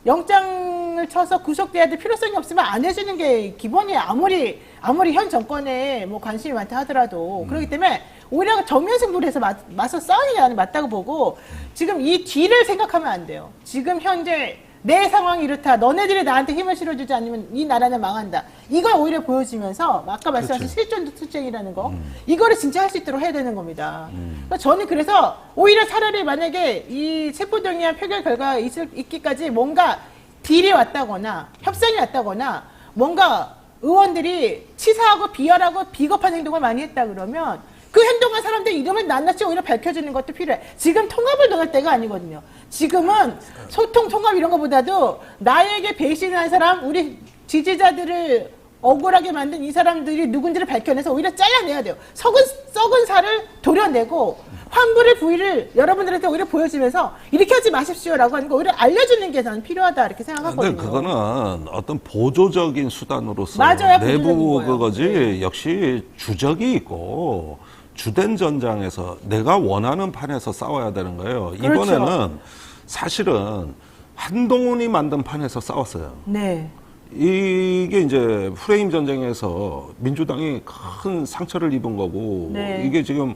영장을 쳐서 구속돼야 될 필요성이 없으면 안 해주는 게 기본이에요. 아무리 현 정권에 뭐 관심이 많다 하더라도 그렇기 때문에 오히려 정면 승부를 해서 맞서 싸우는 게 나는 맞다고 보고 지금 이 뒤를 생각하면 안 돼요. 지금 현재 내 상황이 이렇다. 너네들이 나한테 힘을 실어주지 않으면 이 나라는 망한다. 이걸 오히려 보여주면서 아까 말씀하신 실존 투쟁이라는 거 이거를 진짜 할 수 있도록 해야 되는 겁니다. 그러니까 저는 그래서 오히려 차라리 만약에 이 체포동의안 표결 결과가 있기까지 뭔가 딜이 왔다거나 협상이 왔다거나 뭔가 의원들이 치사하고 비열하고 비겁한 행동을 많이 했다 그러면 그 행동한 사람들 이름을 낱낱이 오히려 밝혀주는 것도 필요해. 지금 통합을 넣을 때가 아니거든요. 지금은 소통, 통합 이런 것보다도 나에게 배신한 사람, 우리 지지자들을 억울하게 만든 이 사람들이 누군지를 밝혀내서 오히려 잘라내야 돼요. 썩은 살을 도려내고 환불의 부위를 여러분들한테 오히려 보여주면서 이렇게 하지 마십시오라고 하는 거 오히려 알려주는 게 저는 필요하다 이렇게 생각하거든요. 근데 그거는 어떤 보조적인 수단으로서 맞아요, 내부 보조적인 거예요. 그거지 역시 주적이 있고 주된 전장에서 내가 원하는 판에서 싸워야 되는 거예요. 그렇죠. 이번에는 사실은 한동훈이 만든 판에서 싸웠어요. 네. 이게 이제 프레임 전쟁에서 민주당이 큰 상처를 입은 거고 네. 이게 지금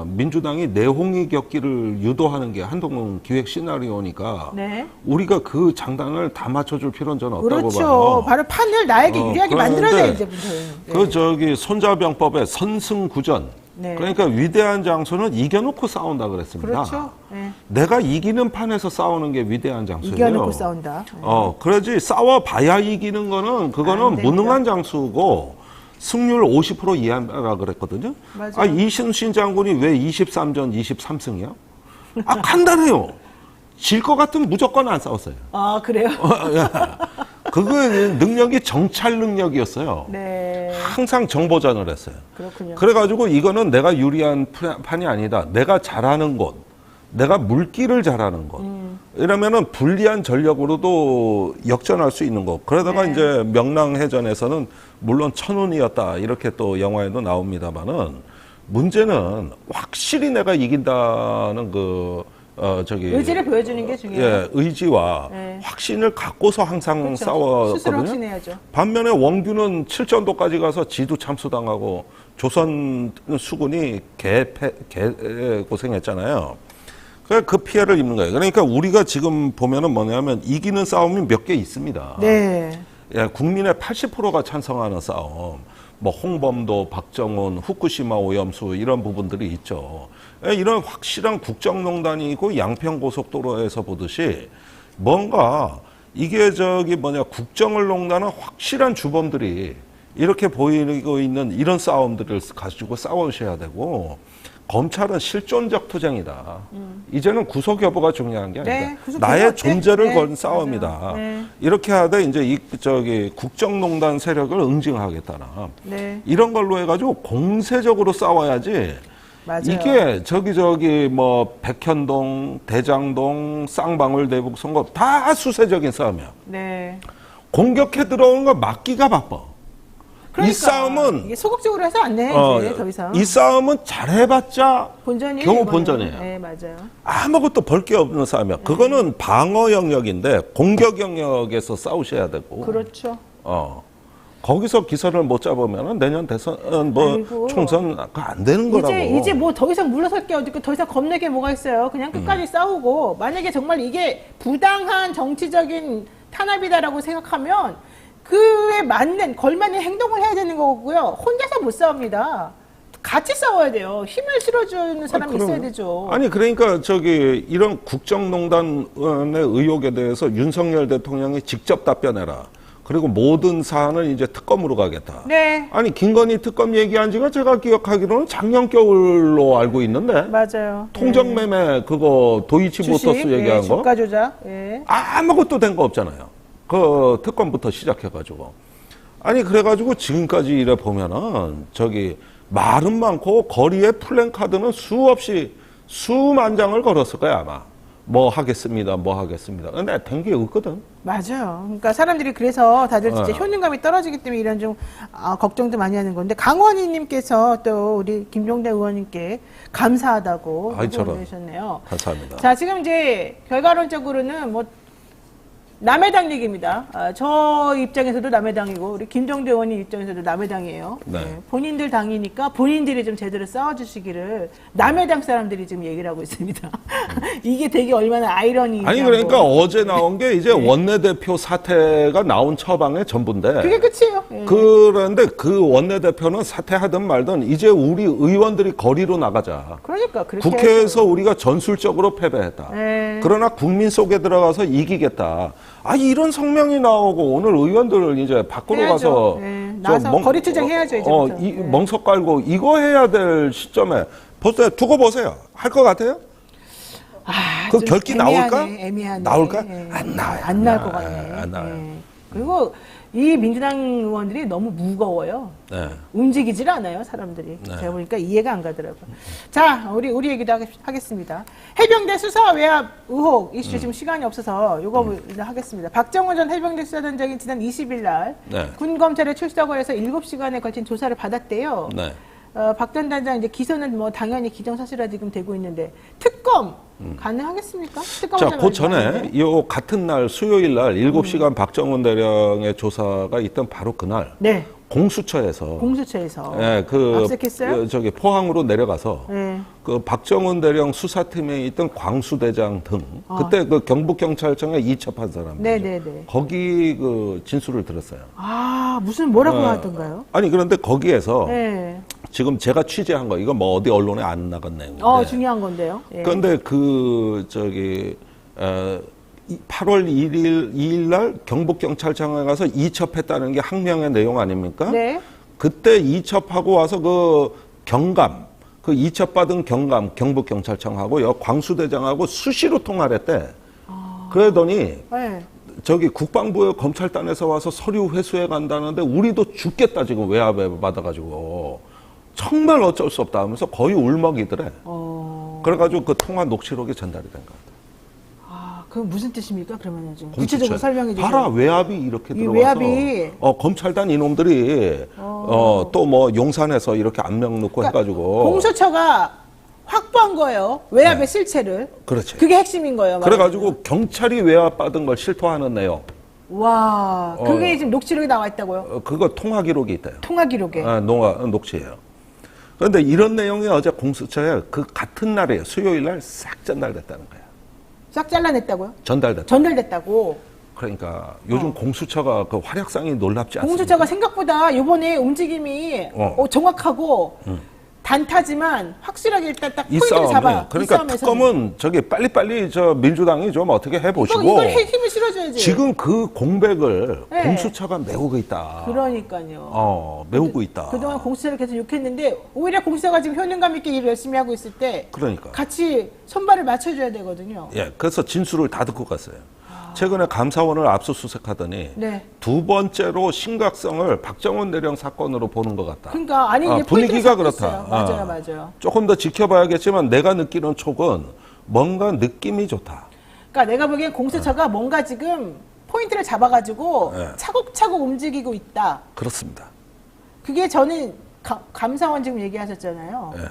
민주당이 내홍위 겪기를 유도하는 게 한동훈 기획 시나리오니까 네. 우리가 그 장단을 다 맞춰줄 필요는 저는 없다고 그렇죠. 봐요. 바로 판을 나에게 유리하게 만들어야 돼 그런데 이제부터. 그 손자병법의 선승구전. 네. 그러니까 위대한 장수는 이겨놓고 싸운다 그랬습니다. 그렇죠. 네. 내가 이기는 판에서 싸우는 게 위대한 장수예요. 이겨놓고 싸운다. 네. 그러지 싸워봐야 이기는 거는 그거는 안 됩니다. 무능한 장수고 승률 50% 이하라 그랬거든요. 맞아요. 이순신 장군이 왜 23전 23승이야? 간단해요. 질 것 같으면 무조건 안 싸웠어요. 아 그래요? 그거 능력이 정찰 능력이었어요. 네. 항상 정보전을 했어요. 그렇군요. 그래가지고 이거는 내가 유리한 판이 아니다. 내가 잘하는 곳, 내가 물기를 잘하는 곳. 이러면은 불리한 전력으로도 역전할 수 있는 것. 그러다가 네. 이제 명랑해전에서는 물론 천운이었다. 이렇게 또 영화에도 나옵니다만은 문제는 확실히 내가 이긴다는 의지를 보여주는 게 중요해요. 예, 의지와 네. 확신을 갖고서 항상 그렇죠. 스스로 싸웠거든요. 확신해야죠. 반면에 원규는 7전도까지 가서 지도 참수당하고 조선 수군이 개 고생했잖아요. 그 피해를 입는 거예요. 그러니까 우리가 지금 보면은 뭐냐면 이기는 싸움이 몇 개 있습니다. 네. 예, 국민의 80%가 찬성하는 싸움. 뭐 홍범도, 박정훈, 후쿠시마 오염수 이런 부분들이 있죠. 예, 이런 확실한 국정농단이 있고 양평고속도로에서 보듯이 뭔가 이게 국정을 농단한 확실한 주범들이 이렇게 보이고 있는 이런 싸움들을 가지고 싸우셔야 되고 검찰은 실존적 투쟁이다. 이제는 구속 여부가 중요한 게 아니다. 네, 구속 나의 여부 존재를 네, 건 싸움이다. 맞아요. 네. 이렇게 하되 이제 국정농단 세력을 응징하겠다나 네. 이런 걸로 해가지고 공세적으로 싸워야지. 맞아요. 이게 백현동, 대장동, 쌍방울 대북 선거 다 수세적인 싸움이야. 네. 공격해 들어오는 거 막기가 바빠. 그러니까 이 싸움은 이게 소극적으로 해서 안 돼. 이제 더 이상. 이 싸움은 잘해봤자 본전이에요. 겨우 이거는. 본전이에요. 네, 맞아요. 아무것도 벌 게 없는 싸움이야. 그거는 방어 영역인데 공격 영역에서 싸우셔야 되고. 그렇죠. 거기서 기선을 못 잡으면 내년 대선 아이고. 총선 안 되는 거라고. 이제 뭐 더 이상 물러설 게 어디 더 이상 겁낼 게 뭐가 있어요. 그냥 끝까지 싸우고 만약에 정말 이게 부당한 정치적인 탄압이다라고 생각하면 그에 맞는 걸맞는 행동을 해야 되는 거고요. 혼자서 못 싸웁니다. 같이 싸워야 돼요. 힘을 실어주는 사람이 있어야 되죠. 아니 그러니까 이런 국정농단의 의혹에 대해서 윤석열 대통령이 직접 답변해라. 그리고 모든 사안을 이제 특검으로 가겠다. 네. 아니 김건희 특검 얘기한 지가 제가 기억하기로는 작년 겨울로 알고 있는데. 맞아요. 통정매매 그거 도이치모터스 얘기한 거. 주가 조작. 예. 아무것도 된 거 없잖아요. 그 특검부터 시작해가지고. 아니 그래가지고 지금까지 이래 보면은 말은 많고 거리에 플랜카드는 수없이 수만 장을 걸었을 거야 아마. 뭐 하겠습니다, 뭐 하겠습니다. 근데 된 게 없거든. 맞아요. 그러니까 사람들이 그래서 다들 진짜 효능감이 떨어지기 때문에 이런 좀 걱정도 많이 하는 건데 강원희님께서 또 우리 김종대 의원님께 감사하다고 보내주셨네요. 감사합니다. 자, 지금 이제 결과론적으로는 뭐 남의 당 얘기입니다. 저 입장에서도 남의 당이고 우리 김종대 의원님 입장에서도 남의 당이에요. 네. 본인들 당이니까 본인들이 좀 제대로 싸워주시기를 남의 당 사람들이 지금 얘기를 하고 있습니다. 이게 되게 얼마나 아이러니하고. 아니 그러니까 어제 나온 게 이제 원내대표 사퇴가 나온 처방의 전부인데 그게 끝이에요. 예. 그런데 그 원내대표는 사퇴하든 말든 이제 우리 의원들이 거리로 나가자. 그러니까 그렇게 국회에서 해야죠. 우리가 전술적으로 패배했다. 네. 그러나 국민 속에 들어가서 이기겠다. 이런 성명이 나오고 오늘 의원들을 이제 밖으로 해야죠. 가서 네. 나와서 거리투쟁 해야죠, 이제부터. 네. 멍석 깔고 이거 해야 될 시점에 벌써 두고 보세요. 할 것 같아요? 그 좀 결기 애매하네, 나올까? 애매하네. 나올까? 예. 안 나와요. 안 나올 것 같네. 안 나와요. 예. 그리고 이 민주당 의원들이 너무 무거워요. 네. 움직이질 않아요, 사람들이. 제가 보니까 이해가 안 가더라고요. 자, 우리 얘기도 하겠습니다. 해병대 수사 외압 의혹 이슈 지금 시간이 없어서 요거 하겠습니다. 박정원 전 해병대 수사단장이 지난 20일 날 네. 군 검찰에 출석을 해서 7시간에 걸친 조사를 받았대요. 네. 박 전 단장 이제 기소는 뭐 당연히 기정사실화 지금 되고 있는데 특검 가능하겠습니까? 특검 자, 그 전에 요 같은 날 수요일 날 7시간 박정훈 대령의 조사가 있던 바로 그날 네. 공수처에서 공수처에서 예, 압색했어요? 저기 포항으로 내려가서 네. 그 박정훈 대령 수사팀에 있던 광수 대장 등 그때 그 경북 경찰청에 이첩한 사람들 네네네. 거기 그 진술을 들었어요. 무슨 뭐라고 하던가요? 아니 그런데 거기에서 네. 지금 제가 취재한 거 이거 뭐 어디 언론에 안 나간 내용인데 중요한 건데요. 예. 그런데 그 저기 8월 2일 날 경북 경찰청에 가서 이첩했다는 게 항명의 내용 아닙니까? 네. 그때 이첩하고 와서 그 경감 그 이첩받은 경감 경북 경찰청하고 광수대장하고 수시로 통화를 했대. 그러더니 네. 저기 국방부의 검찰단에서 와서 서류 회수해 간다는데 우리도 죽겠다 지금 외압에 받아가지고 정말 어쩔 수 없다 하면서 거의 울먹이더래. 그래가지고 그 통화 녹취록이 전달이 된 것 같아요. 그건 무슨 뜻입니까? 그러면 좀 구체적으로 설명해 주세요. 봐라 외압이 이렇게 이 들어와서 외압이 검찰단 이놈들이 또 뭐 용산에서 이렇게 압력 넣고 해가지고 공수처가 확보한 거예요. 외압의 실체를. 그렇지. 그게 핵심인 거예요. 그래가지고 경찰이 외압 받은 걸 실토하는 내용. 와, 그게 지금 녹취록이 나와 있다고요? 그거 통화 기록이 있대요. 통화 기록에. 녹취예요. 그런데 이런 내용이 어제 공수처에 그 같은 날에 수요일 날 싹 전달됐다는 거야. 싹 잘라냈다고요? 전달됐다. 전달됐다고. 그러니까 요즘 공수처가 그 활약상이 놀랍지 않습니까? 공수처가 생각보다 이번에 움직임이 정확하고 단타지만 확실하게 일단 딱 이 포인트를 잡아. 싸움이 그러니까 특검은 저기 빨리빨리 저 민주당이 좀 어떻게 해보시고 이걸 힘을 실어줘야지. 지금 그 공백을 네. 공수처가 메우고 있다. 그러니까요. 메우고 있다. 그동안 공수처를 계속 욕했는데 오히려 공수처가 지금 효능감 있게 일을 열심히 하고 있을 때 그러니까. 같이 손발을 맞춰줘야 되거든요. 예, 그래서 진술을 다 듣고 갔어요. 최근에 감사원을 압수수색하더니 네. 두 번째로 심각성을 박정훈 대령 사건으로 보는 것 같다. 그러니까 아니 이제 분위기가 포인트를 그렇다. 잡혔어요. 맞아요. 조금 더 지켜봐야겠지만 내가 느끼는 촉은 뭔가 느낌이 좋다. 그러니까 내가 보기엔 공수처가 뭔가 지금 포인트를 잡아가지고 네. 차곡차곡 움직이고 있다. 그렇습니다. 그게 저는 감사원 지금 얘기하셨잖아요. 네.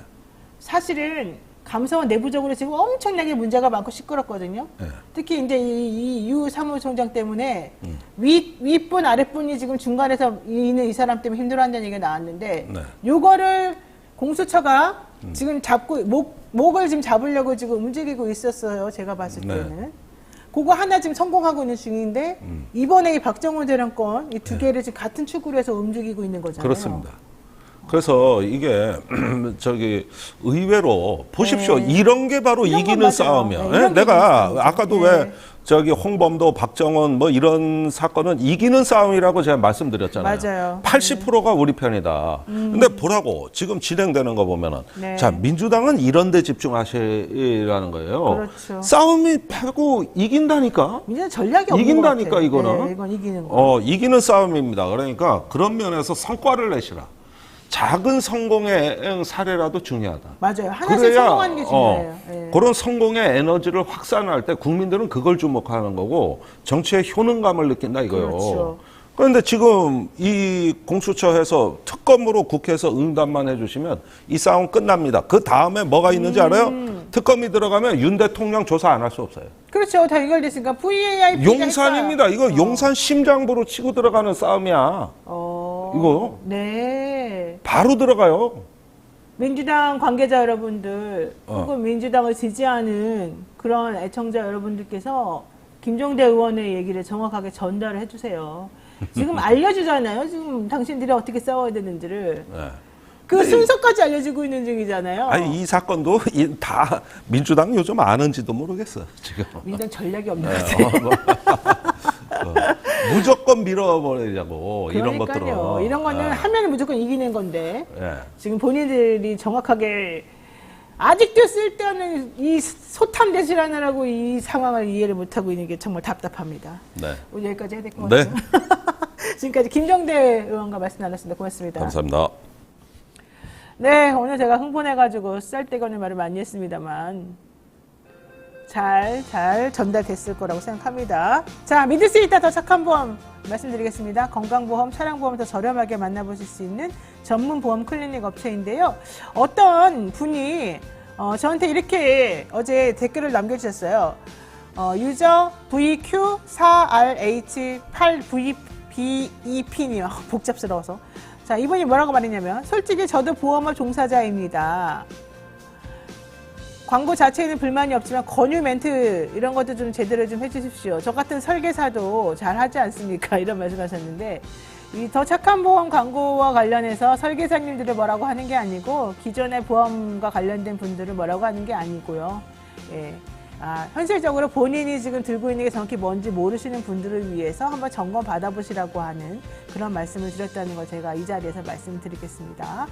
사실은 감사원 내부적으로 지금 엄청나게 문제가 많고 시끄럽거든요. 네. 특히 이제 이 유 사무총장 때문에 윗분 아랫분이 지금 중간에서 있는 이 사람 때문에 힘들어한다는 얘기가 나왔는데 네. 요거를 공수처가 지금 잡고 목을 지금 잡으려고 지금 움직이고 있었어요. 제가 봤을 네. 때는. 그거 하나 지금 성공하고 있는 중인데 이번에 이 박정훈 대령 건 이 두 개를 지금 같은 축으로 해서 움직이고 있는 거잖아요. 그렇습니다. 그래서 이게 저기 의외로 보십시오. 이런 게 바로 이런 건 이기는 맞아요. 싸움이야. 네, 예? 이런 게 내가 이기는 아까도 싸움이죠. 왜 저기 홍범도, 박정원 뭐 이런 사건은 이기는 싸움이라고 제가 말씀드렸잖아요. 맞아요. 80%가 우리 편이다. 근데 보라고 지금 진행되는 거 보면은 네. 자 민주당은 이런 데 집중하시라는 거예요. 그렇죠. 싸움이 패고 이긴다니까. 민주당 전략이 없는 이긴다니까 것 같아요. 이거는. 네, 이건 이기는 거. 이기는 싸움입니다. 그러니까 그런 면에서 성과를 내시라. 작은 성공의 사례라도 중요하다. 맞아요. 하나씩 성공하는 게 중요해요. 예. 그런 성공의 에너지를 확산할 때 국민들은 그걸 주목하는 거고 정치의 효능감을 느낀다 이거요. 그렇죠. 그런데 지금 이 공수처에서 특검으로 국회에서 응답만 해주시면 이 싸움 끝납니다. 그 다음에 뭐가 있는지 알아요? 특검이 들어가면 윤 대통령 조사 안 할 수 없어요. 그렇죠. 다 연결됐으니까 VAI 용산입니다. 이거 용산 심장부로 치고 들어가는 싸움이야. 이거 네. 바로 들어가요. 민주당 관계자 여러분들 혹은 민주당을 지지하는 그런 애청자 여러분들께서 김종대 의원의 얘기를 정확하게 전달을 해주세요. 지금 알려주잖아요. 지금 당신들이 어떻게 싸워야 되는지를. 네. 그 순서까지 알려주고 있는 중이잖아요. 아니 이 사건도 다 민주당 요즘 아는지도 모르겠어 지금. 민주당 전략이 없는 것 같아요. 무조건 밀어버리자고 이런 그러니까요. 것들은. 이런 거는 하면 무조건 이기는 건데 예. 지금 본인들이 정확하게 아직도 쓸데없는 이 소탐 대실하느라고 이 상황을 이해를 못하고 있는 게 정말 답답합니다. 네. 오늘 여기까지 해야 될 것 네. 같아요. 지금까지 김정대 의원과 말씀 나눴습니다. 고맙습니다. 감사합니다. 네, 오늘 제가 흥분해가지고 쌀데거는 말을 많이 했습니다만 잘 전달됐을 거라고 생각합니다. 자, 믿을 수 있다 더 착한 보험 말씀드리겠습니다. 건강보험, 차량보험 더 저렴하게 만나보실 수 있는 전문 보험 클리닉 업체인데요. 어떤 분이 저한테 이렇게 어제 댓글을 남겨주셨어요. 유저 VQ4RH8VBEP니요. 복잡스러워서. 자, 이분이 뭐라고 말했냐면 솔직히 저도 보험업 종사자입니다. 광고 자체에는 불만이 없지만 권유 멘트 이런 것도 좀 제대로 좀 해주십시오. 저 같은 설계사도 잘 하지 않습니까? 이런 말씀하셨는데 이 더 착한 보험 광고와 관련해서 설계사님들을 뭐라고 하는 게 아니고 기존의 보험과 관련된 분들을 뭐라고 하는 게 아니고요. 예. 현실적으로 본인이 지금 들고 있는 게 정확히 뭔지 모르시는 분들을 위해서 한번 점검 받아보시라고 하는 그런 말씀을 드렸다는 걸 제가 이 자리에서 말씀드리겠습니다.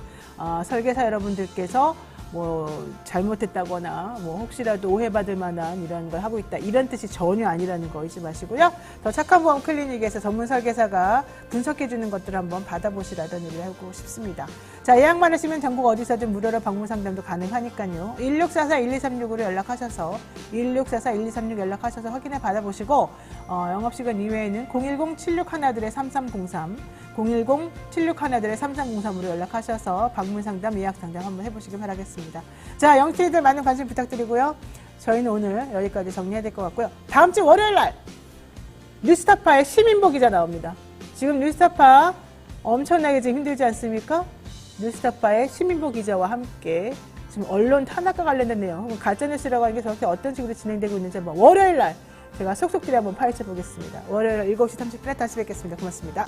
설계사 여러분들께서 뭐 잘못했다거나 뭐 혹시라도 오해받을 만한 이런 걸 하고 있다 이런 뜻이 전혀 아니라는 거 잊지 마시고요. 더 착한 보험 클리닉에서 전문 설계사가 분석해 주는 것들을 한번 받아보시라는 얘기를 하고 싶습니다. 자, 예약만 하시면 전국 어디서든 무료로 방문 상담도 가능하니까요. 1644-1236으로 연락하셔서 1644-1236 연락하셔서 확인해 받아보시고 영업시간 이외에는 010-7611-3303 010-7611-3303으로 연락하셔서 방문 상담, 예약 상담 한번 해보시기 바라겠습니다. 자, 영티들 많은 관심 부탁드리고요. 저희는 오늘 여기까지 정리해야 될 것 같고요. 다음 주 월요일 날 뉴스타파의 시민보 기자 나옵니다. 지금 뉴스타파 엄청나게 지금 힘들지 않습니까? 뉴스타파의 시민보 기자와 함께 지금 언론 탄압과 관련된 내용, 가짜뉴스라고 하는 게 저렇게 어떤 식으로 진행되고 있는지 한번 월요일 날 제가 속속들이 한번 파헤쳐 보겠습니다. 월요일 7시 30분에 다시 뵙겠습니다. 고맙습니다.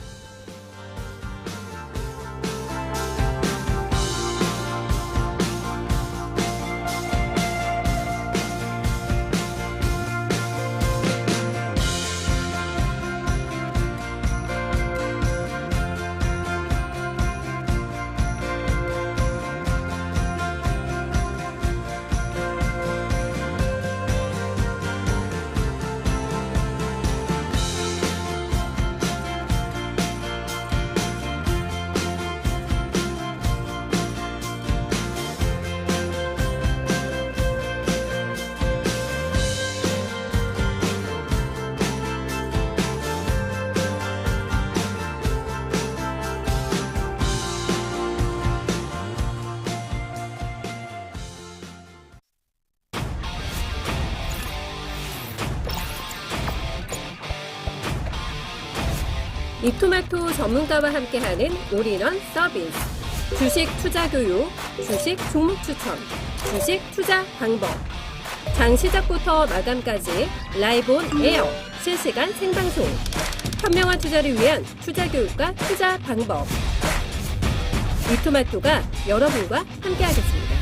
이토마토 전문가와 함께하는 올인원 서비스. 주식 투자 교육, 주식 종목 추천, 주식 투자 방법. 장 시작부터 마감까지 라이브 온 에어, 실시간 생방송. 현명한 투자를 위한 투자 교육과 투자 방법. 이토마토가 여러분과 함께하겠습니다.